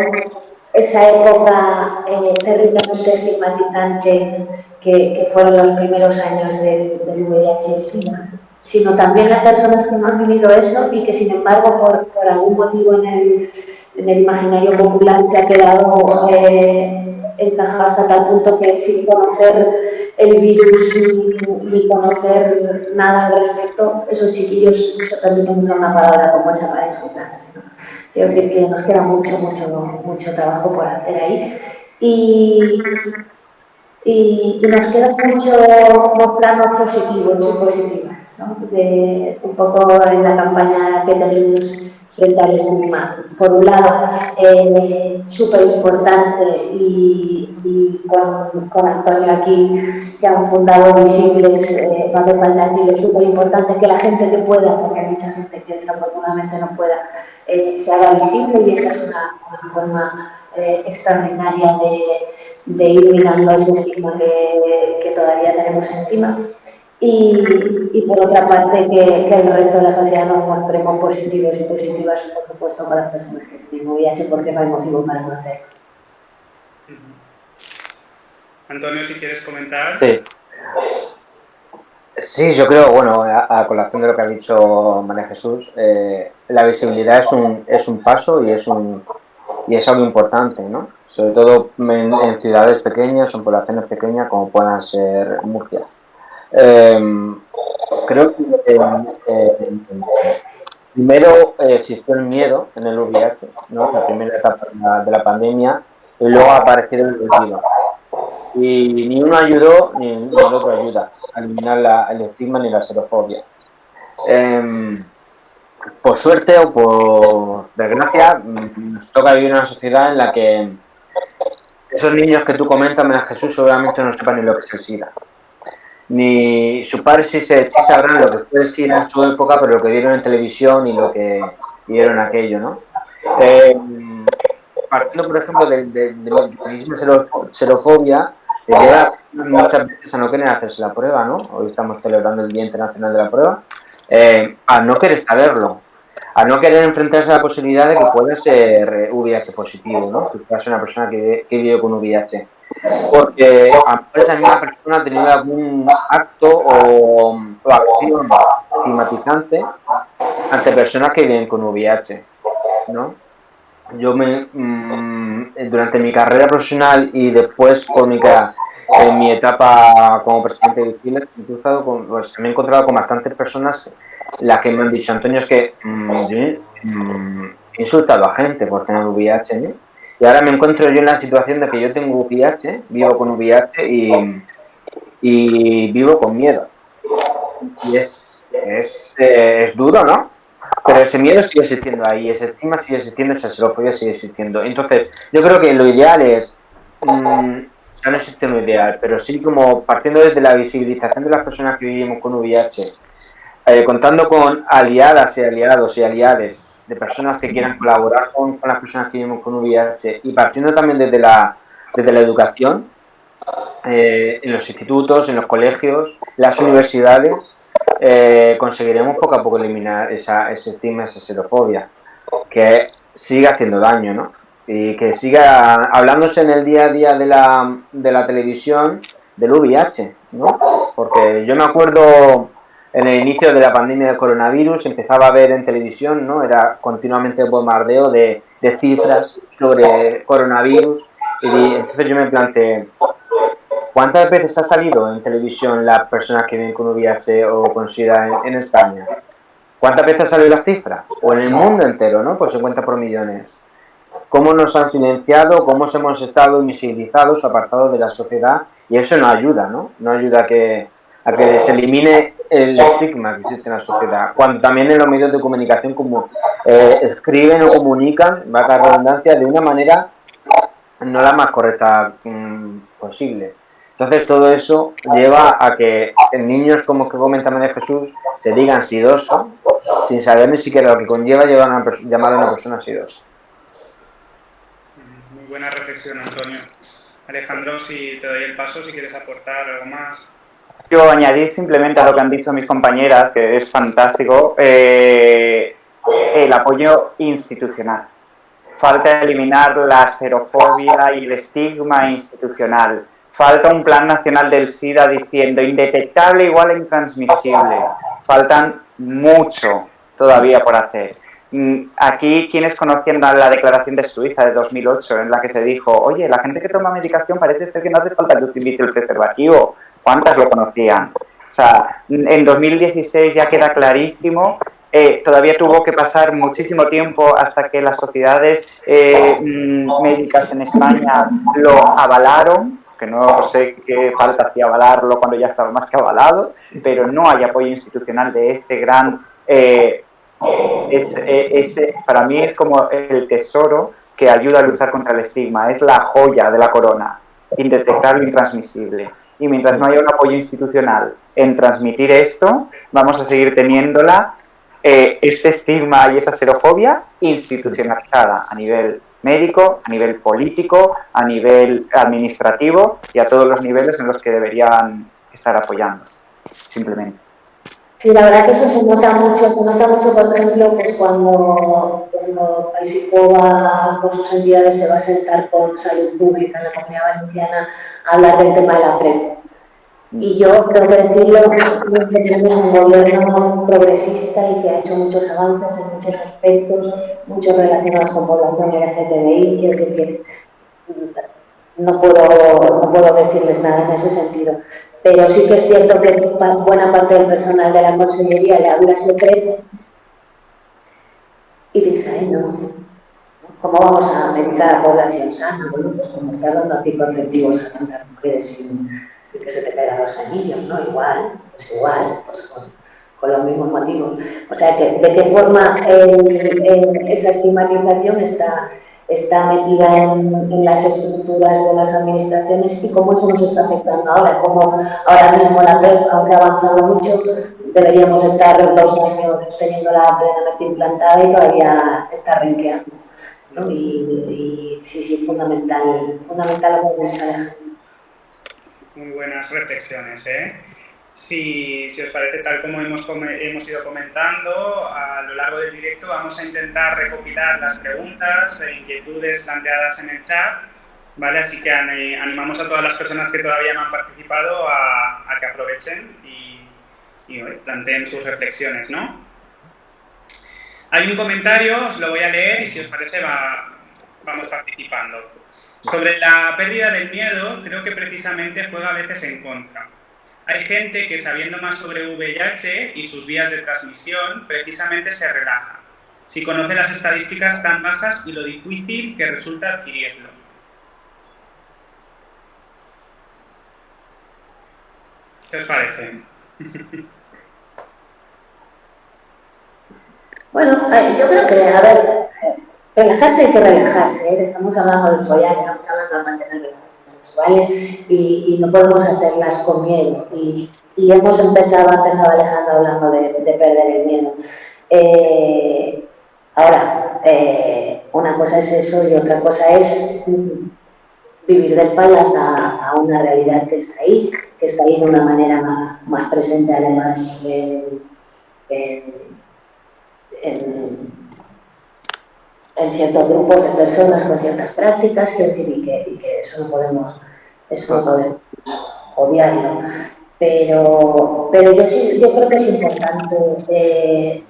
Speaker 4: esa época terriblemente estigmatizante que fueron los primeros años del VIH y el SIDA, sino también las personas que no han vivido eso y que sin embargo por algún motivo en el imaginario popular se ha quedado encajado hasta tal punto que sin conocer el virus ni conocer nada al respecto, esos chiquillos se permiten usar una palabra como esa para insultarse, ¿no? Quiero decir que nos queda mucho trabajo por hacer ahí y nos queda mucho mostrarnos positivos y positivas, ¿no? Un poco en la campaña que tenemos frente al estigma. Por un lado, súper importante y con Antonio aquí, que han fundado Visibles, no hace falta decirlo, súper importante que la gente que pueda, porque hay mucha gente que desafortunadamente no pueda, se haga visible, y esa es una forma extraordinaria de ir minando ese estigma que todavía tenemos encima. Y por otra parte, que el resto de la sociedad nos mostremos positivos y positivas, por supuesto, con las personas que tienen VIH, porque no hay motivo para no hacerlo.
Speaker 1: Antonio, si quieres comentar.
Speaker 3: Sí, yo creo, bueno, a colación de lo que ha dicho María Jesús, la visibilidad es un paso y es algo importante, ¿no? Sobre todo en ciudades pequeñas o en poblaciones pequeñas como puedan ser Murcia. Creo que primero existió el miedo en el VIH, ¿no? La primera etapa de la pandemia, y luego ha aparecido el olvido. Y ni uno ayudó ni el otro ayuda a eliminar el estigma ni la xerofobia. Por suerte o por desgracia, nos toca vivir en una sociedad en la que esos niños que tú comentas, María Jesús, seguramente no sepan ni lo que es el SIDA. Ni sus padres sí sabrán lo que fue el SIDA en su época, pero lo que vieron en televisión y lo que vieron aquello, ¿no? Partiendo, por ejemplo, del mismo xerofobia, les lleva muchas veces a no querer hacerse la prueba, ¿no? Hoy estamos celebrando el Día Internacional de la Prueba, a no querer saberlo, a no querer enfrentarse a la posibilidad de que pueda ser VIH positivo, ¿no? Si fuese una persona que vive con VIH. Porque a lo mejor esa misma persona ha tenido algún acto o acción estigmatizante ante personas que viven con VIH, ¿no? Yo durante mi carrera profesional y después en mi etapa como presidente de Visibles, me he encontrado con bastantes personas las que me han dicho, Antonio, es que he insultado a gente por tener VIH, ¿no? Y ahora me encuentro yo en la situación de que yo tengo VIH, vivo con VIH y vivo con miedo. Y es duro, ¿no? Pero ese miedo sigue existiendo ahí, ese estigma sigue existiendo, esa xerofobia sigue existiendo. Entonces, yo creo que lo ideal es, no existe lo ideal, pero sí como partiendo desde la visibilización de las personas que vivimos con VIH, contando con aliadas y aliados y aliades de personas que quieran colaborar con las personas que viven con VIH y partiendo también desde la educación, en los institutos, en los colegios, las universidades, conseguiremos poco a poco eliminar ese estigma, esa xerofobia, que sigue haciendo daño, ¿no? Y que siga hablándose en el día a día de la televisión del VIH, ¿no? Porque yo me acuerdo en el inicio de la pandemia del coronavirus, empezaba a ver en televisión, ¿no? Era continuamente bombardeo de cifras sobre coronavirus y entonces yo me planteé, ¿cuántas veces ha salido en televisión las personas que viven con VIH o con SIDA en España? ¿Cuántas veces ha salido las cifras? O en el mundo entero, ¿no? Pues se cuenta por millones. ¿Cómo nos han silenciado? ¿Cómo hemos estado invisibilizados o apartados de la sociedad? Y eso no ayuda, ¿no? No ayuda a que se elimine el estigma que existe en la sociedad. Cuando también en los medios de comunicación como escriben o comunican, va a dar redundancia, de una manera no la más correcta posible. Entonces todo eso lleva a que niños como que comenta María Jesús se digan sidosos sin saber ni siquiera lo que conlleva llamar a una persona sidosa.
Speaker 1: Muy buena reflexión, Antonio. Alejandro, si te doy el paso, si quieres aportar algo más.
Speaker 2: Yo añadir simplemente a lo que han dicho mis compañeras, que es fantástico, el apoyo institucional. Falta eliminar la xerofobia y el estigma institucional. Falta un plan nacional del SIDA diciendo indetectable igual a intransmisible. Faltan mucho todavía por hacer. Aquí, quienes conocían la declaración de Suiza de 2008, en la que se dijo, oye, la gente que toma medicación parece ser que no hace falta que utilice el preservativo. ¿Cuántas lo conocían? O sea, en 2016 ya queda clarísimo. Todavía tuvo que pasar muchísimo tiempo hasta que las sociedades médicas en España lo avalaron, que no sé qué falta hacía avalarlo cuando ya estaba más que avalado, pero no hay apoyo institucional de ese gran... para mí es como el tesoro que ayuda a luchar contra el estigma, es la joya de la corona, indetectable e intransmisible. Y mientras no haya un apoyo institucional en transmitir esto, vamos a seguir teniéndola, este estigma y esa xerofobia institucionalizada a nivel médico, a nivel político, a nivel administrativo y a todos los niveles en los que deberían estar apoyando, simplemente.
Speaker 4: Sí, la verdad que eso se nota mucho, por ejemplo, pues cuando Paisico va con sus entidades se va a sentar con Salud Pública en la Comunidad Valenciana a hablar del tema de la PrEP. Y yo tengo que decirlo, que tenemos un gobierno progresista y que ha hecho muchos avances en muchos aspectos, muchos relacionados con población LGTBI, quiero decir que no puedo decirles nada en ese sentido. Pero sí que es cierto que buena parte del personal de la Consellería le hablas de PrEP y dice, ay no, ¿cómo vamos a medicar a la población sana? Bueno, pues como estás dando anticonceptivos a tantas mujeres sin que se te caigan los anillos, ¿no? Igual, pues con los mismos motivos. O sea, que ¿de qué forma esa estigmatización está metida en las estructuras de las administraciones y cómo eso nos está afectando ahora? Como ahora mismo la PrEP, aunque ha avanzado mucho, deberíamos estar 2 años teniéndola plenamente implantada y todavía está renqueando, ¿no? Y sí, fundamental como mucha Alejandro.
Speaker 1: Muy buenas reflexiones, ¿eh? Si os parece, tal como hemos ido comentando, a lo largo del directo vamos a intentar recopilar las preguntas e inquietudes planteadas en el chat, ¿vale? Así que animamos a todas las personas que todavía no han participado a que aprovechen y planteen sus reflexiones, ¿no? Hay un comentario, os lo voy a leer y si os parece vamos participando. Sobre la pérdida del miedo, creo que precisamente juega a veces en contra. Hay gente que sabiendo más sobre VIH y sus vías de transmisión, precisamente se relaja. Si conoce las estadísticas tan bajas y lo difícil que resulta adquirirlo. ¿Qué os parece?
Speaker 4: Bueno, yo creo que, a ver, relajarse hay que relajarse, ¿eh? Estamos hablando de follar, estamos hablando de mantener relaciones sexuales y no podemos hacerlas con miedo. Y ha empezado Alejandro hablando de perder el miedo. Ahora, una cosa es eso y otra cosa es vivir de espaldas a una realidad que está ahí de una manera más presente, además, en ciertos grupos de personas con ciertas prácticas, quiero decir, y que eso no podemos obviarlo. Pero yo creo que es importante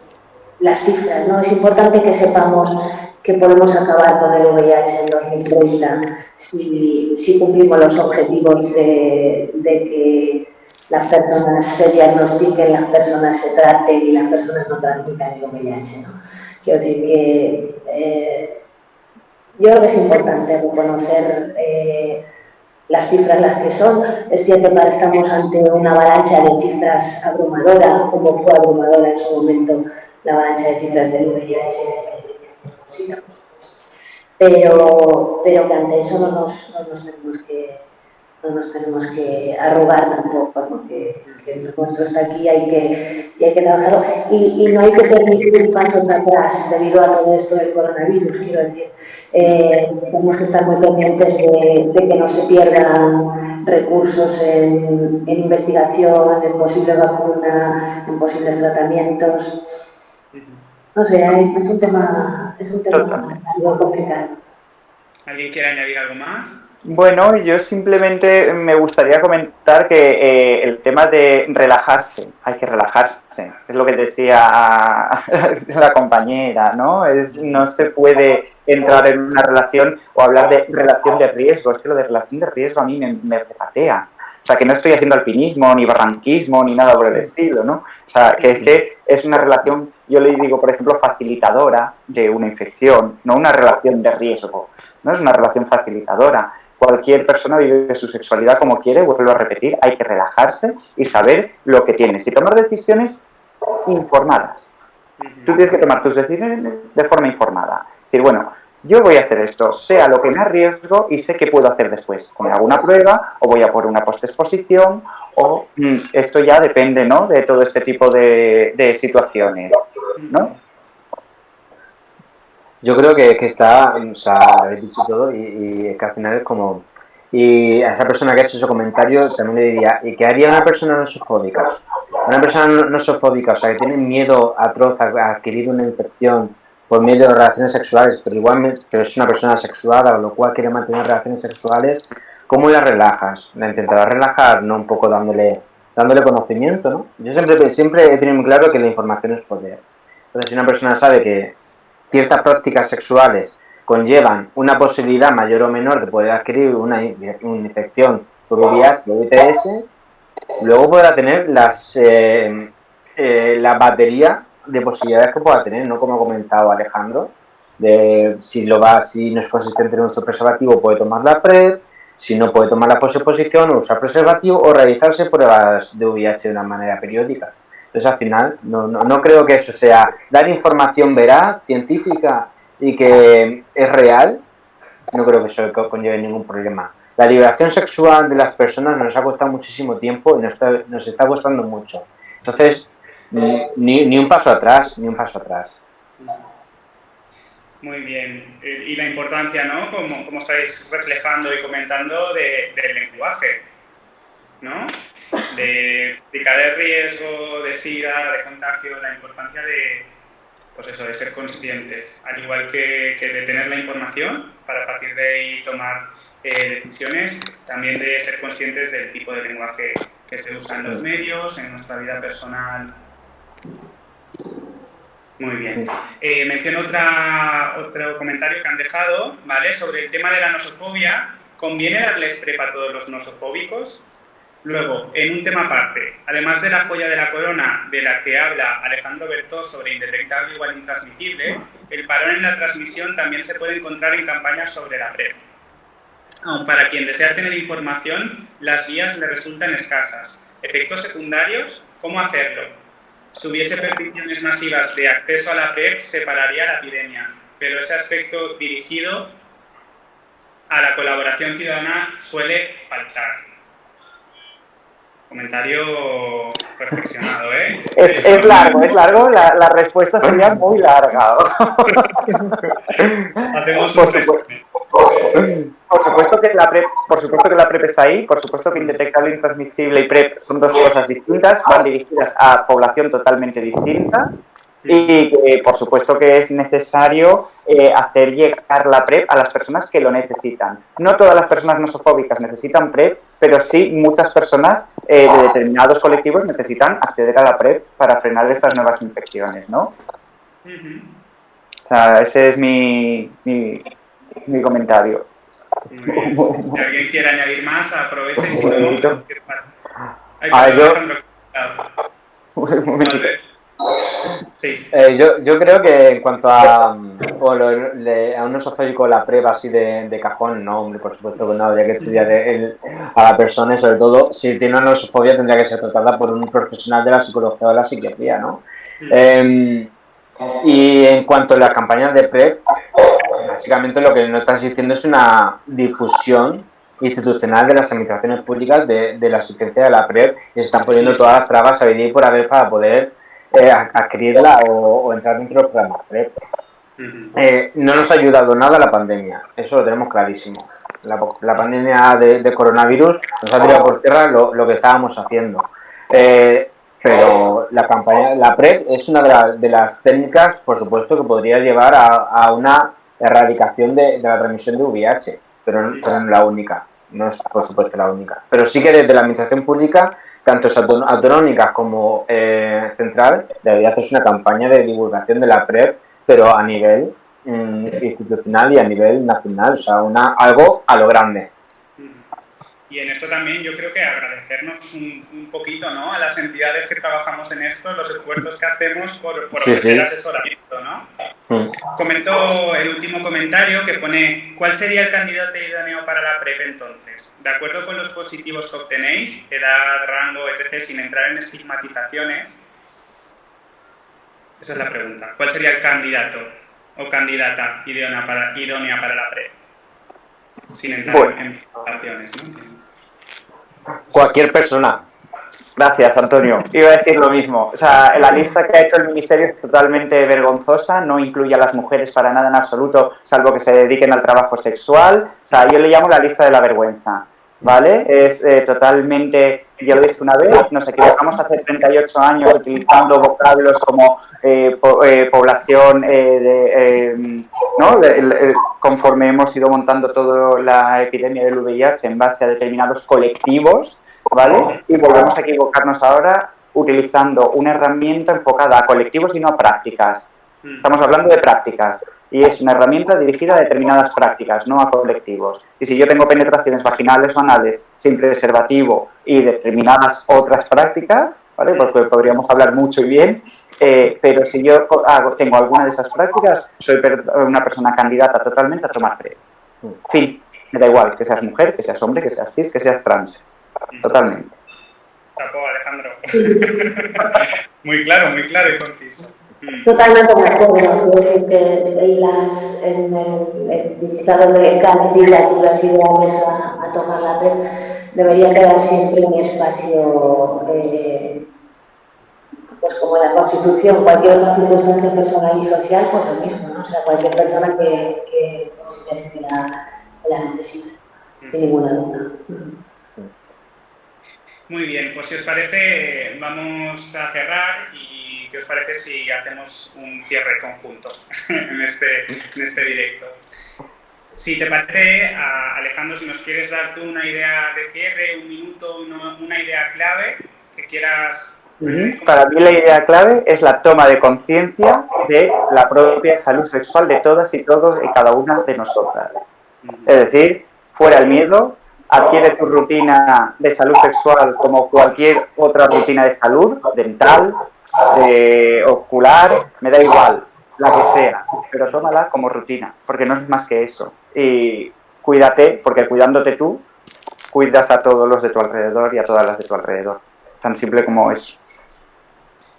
Speaker 4: las cifras, ¿no? Es importante que sepamos que podemos acabar con el VIH en 2030 si cumplimos los objetivos de que las personas se diagnostiquen, las personas se traten y las personas no transmitan el VIH, ¿no? Quiero decir que yo creo que es importante reconocer las cifras las que son. Es cierto que ahora estamos ante una avalancha de cifras abrumadora, como fue abrumadora en su momento la avalancha de cifras del VIH, pero que ante eso no nos tenemos que arrugar tampoco, ¿no? Que el nuestro está aquí y hay que trabajarlo. Y no hay que permitir pasos atrás debido a todo esto del coronavirus, quiero decir. Tenemos que estar muy pendientes de que no se pierdan recursos en investigación, en posible vacuna, en posibles tratamientos. No sé, es un tema algo complicado.
Speaker 1: ¿Alguien quiere añadir algo más?
Speaker 2: Bueno, yo simplemente me gustaría comentar que el tema de relajarse, hay que relajarse, es lo que decía la compañera, ¿no? No se puede entrar en una relación o hablar de relación de riesgo, es que lo de relación de riesgo a mí me repatea. O sea, que no estoy haciendo alpinismo, ni barranquismo, ni nada por el estilo, ¿no? O sea, que es una relación, yo le digo, por ejemplo, facilitadora de una infección, no una relación de riesgo, no es una relación facilitadora. Cualquier persona vive su sexualidad como quiere, vuelvo a repetir, hay que relajarse y saber lo que tienes y tomar decisiones informadas. Tú tienes que tomar tus decisiones de forma informada. Es decir, bueno, yo voy a hacer esto, sea lo que me arriesgo y sé qué puedo hacer después. O me hago una prueba, o voy a por una postexposición, o esto ya depende, ¿no?, de todo este tipo de situaciones, ¿no?
Speaker 3: Yo creo que está, o sea, habéis dicho todo y es que al final es como... Y a esa persona que ha hecho ese comentario también le diría, ¿y qué haría una persona nosofóbica? Una persona nosofóbica, o sea, que tiene miedo atroz a adquirir una infección por medio de relaciones sexuales, pero igualmente pero es una persona sexuada, lo cual quiere mantener relaciones sexuales, ¿cómo la relajas? La intentarás relajar, no un poco dándole conocimiento, ¿no? Yo siempre he tenido muy claro que la información es poder. Entonces, si una persona sabe que ciertas prácticas sexuales conllevan una posibilidad mayor o menor de poder adquirir una infección por VIH o ITS, luego podrá tener la batería de posibilidades que pueda tener, no como ha comentado Alejandro, de si no es consistente en uso preservativo puede tomar la PrEP, si no puede tomar la posexposición o usar preservativo o realizarse pruebas de VIH de una manera periódica. Entonces, al final, no creo que eso sea dar información veraz, científica y que es real. No creo que eso conlleve ningún problema. La liberación sexual de las personas nos ha costado muchísimo tiempo y nos está costando mucho. Entonces, ni un paso atrás, ni un paso atrás.
Speaker 1: Muy bien. Y la importancia, ¿no?, como estáis reflejando y comentando, del lenguaje, ¿no? De riesgo, de SIDA, de contagio, la importancia de, pues eso, de ser conscientes, al igual que de tener la información para a partir de ahí tomar decisiones, también de ser conscientes del tipo de lenguaje que se usa en los medios, en nuestra vida personal. Muy bien. Menciono otro comentario que han dejado, ¿vale?, sobre el tema de la nosofobia. ¿Conviene darles PrEP a todos los nosofóbicos? Luego, en un tema aparte, además de la joya de la corona de la que habla Alejandro Bertó sobre indetectable igual intransmitible, el parón en la transmisión también se puede encontrar en campañas sobre la PrEP. Aun para quien desea tener información, las vías le resultan escasas. Efectos secundarios, ¿cómo hacerlo? Si hubiese peticiones masivas de acceso a la PrEP, se pararía la epidemia, pero ese aspecto dirigido a la colaboración ciudadana suele faltar. Comentario Perfeccionado, ¿eh?
Speaker 2: Es largo, la respuesta sería muy larga.
Speaker 1: Hacemos un resumen.
Speaker 2: Por supuesto que la PrEP está ahí, por supuesto que indetectable, intransmisible y PrEP son dos cosas distintas, van dirigidas a población totalmente distinta y que por supuesto que es necesario hacer llegar la PrEP a las personas que lo necesitan. No todas las personas nosofóbicas necesitan PrEP, pero sí muchas personas de determinados colectivos necesitan acceder a la PrEP para frenar estas nuevas infecciones, ¿no? O sea, ese es mi comentario.
Speaker 1: Muy bien. Si alguien quiere añadir más, aprovecha y si no...
Speaker 2: Un momentito.
Speaker 1: Sí.
Speaker 3: Yo creo que en cuanto a un nosofóbico la PrEP así de cajón, no, hombre, por supuesto que no, habría que estudiar a la persona y sobre todo, si tiene una nosofobia tendría que ser tratada por un profesional de la psicología o de la psiquiatría, ¿no? Y en cuanto a las campañas de PrEP, básicamente lo que nos estás diciendo es una difusión institucional de las administraciones públicas de la asistencia de la PrEP y se están poniendo todas las trabas a venir por haber para poder adquirirla o entrar dentro de los programas PrEP. No nos ha ayudado nada la pandemia, eso lo tenemos clarísimo. La pandemia de coronavirus nos ha tirado por tierra lo que estábamos haciendo. Pero la PrEP es una de las técnicas, por supuesto, que podría llevar a una erradicación de la transmisión de VIH, pero no es la única, no es por supuesto la única. Pero sí que desde la administración pública, tanto autonómicas como central, debería hacerse una campaña de divulgación de la PrEP, pero a nivel institucional y a nivel nacional, o sea, algo a lo grande.
Speaker 1: Y en esto también yo creo que agradecernos un poquito, ¿no?, a las entidades que trabajamos en esto, los esfuerzos que hacemos por ofrecer asesoramiento, ¿no? Comento el último comentario que pone: ¿cuál sería el candidato idóneo para la PrEP entonces? De acuerdo con los positivos que obtenéis, edad, rango, etc., sin entrar en estigmatizaciones. Esa es la pregunta. ¿Cuál sería el candidato o candidata idónea para la PrEP? Sin entrar en estigmatizaciones, ¿no?
Speaker 3: Cualquier persona.
Speaker 2: Gracias, Antonio. Iba a decir lo mismo. O sea, la lista que ha hecho el Ministerio es totalmente vergonzosa, no incluye a las mujeres para nada en absoluto, salvo que se dediquen al trabajo sexual. O sea, yo le llamo la lista de la vergüenza, ¿vale? Es totalmente, ya lo dije una vez, nos equivocamos hace 38 años utilizando vocablos como población, ¿no? Conforme hemos ido montando toda la epidemia del VIH en base a determinados colectivos, ¿vale? Y volvemos a equivocarnos ahora utilizando una herramienta enfocada a colectivos y no a prácticas. Estamos hablando de prácticas y es una herramienta dirigida a determinadas prácticas, no a colectivos. Y si yo tengo penetraciones vaginales o anales sin preservativo y determinadas otras prácticas, ¿vale? Porque podríamos hablar mucho y bien, pero si yo tengo alguna de esas prácticas, soy una persona candidata totalmente a tomar PrEP. Fin, me da igual que seas mujer, que seas hombre, que seas cis, que seas trans. Totalmente.
Speaker 1: Chapo, Alejandro. Muy claro y conciso.
Speaker 4: Totalmente de acuerdo. Quiero decir que en el listado de candidaturas ideales a tomar la PrEP debería quedar siempre un espacio, pues como la Constitución, cualquier otra circunstancia personal y social, pues lo mismo, ¿no? O sea, cualquier persona que considere que la necesita, sin ninguna duda.
Speaker 1: Muy bien, pues si os parece, vamos a cerrar y ¿qué os parece si hacemos un cierre conjunto en este directo? Si te parece, Alejandro, si nos quieres dar tú una idea de cierre, un minuto, una idea clave que quieras...
Speaker 2: Para mí la idea clave es la toma de conciencia de la propia salud sexual de todas y todos y cada una de nosotras. Es decir, fuera el miedo, adquiere tu rutina de salud sexual como cualquier otra rutina de salud, dental, ocular, me da igual, la que sea, pero tómala como rutina, porque no es más que eso. Y cuídate, porque cuidándote tú, cuidas a todos los de tu alrededor y a todas las de tu alrededor. Tan simple como eso.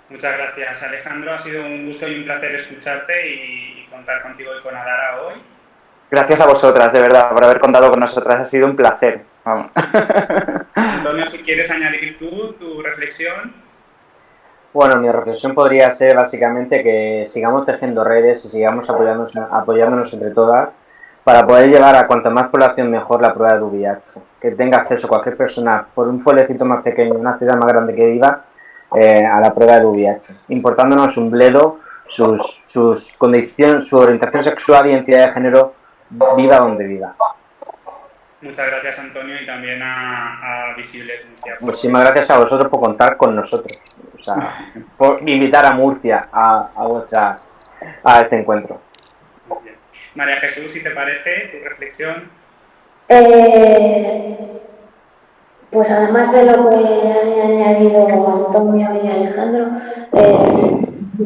Speaker 1: Muchas gracias, Alejandro. Ha sido un gusto y un placer escucharte y contar contigo y con Adara hoy.
Speaker 2: Gracias a vosotras, de verdad, por haber contado con nosotras. Ha sido un placer. Vamos.
Speaker 1: Antonio, si quieres añadir tú tu reflexión.
Speaker 3: Bueno, mi reflexión podría ser básicamente que sigamos tejiendo redes y sigamos apoyándonos entre todas para poder llevar a cuanta más población mejor la prueba de VIH. Que tenga acceso cualquier persona, por un pueblecito más pequeño, una ciudad más grande que viva, a la prueba de VIH. Importándonos un bledo, sus condiciones, su orientación sexual y identidad de género, viva donde viva.
Speaker 1: Muchas gracias, Antonio, y también a Visibles Murcia.
Speaker 3: Muchísimas gracias a vosotros por contar con nosotros. O sea, por invitar a Murcia a este encuentro.
Speaker 1: Muy bien. María Jesús, si te parece, tu reflexión.
Speaker 4: Pues además de lo que han añadido Antonio y Alejandro,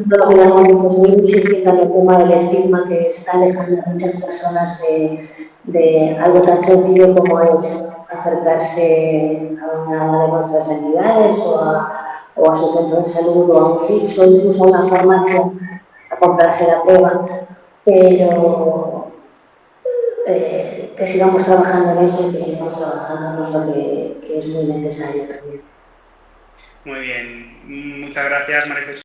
Speaker 4: lo que hemos dicho, seguir insistiendo en el tema del estigma que está alejando a muchas personas de algo tan sencillo como es acercarse a una de nuestras entidades o a su centro de salud o a un CIPS o incluso a una farmacia a comprarse la prueba, pero que sigamos trabajando en eso y que sigamos trabajando en lo que es muy necesario también.
Speaker 1: Muy bien, muchas gracias, María Jesús.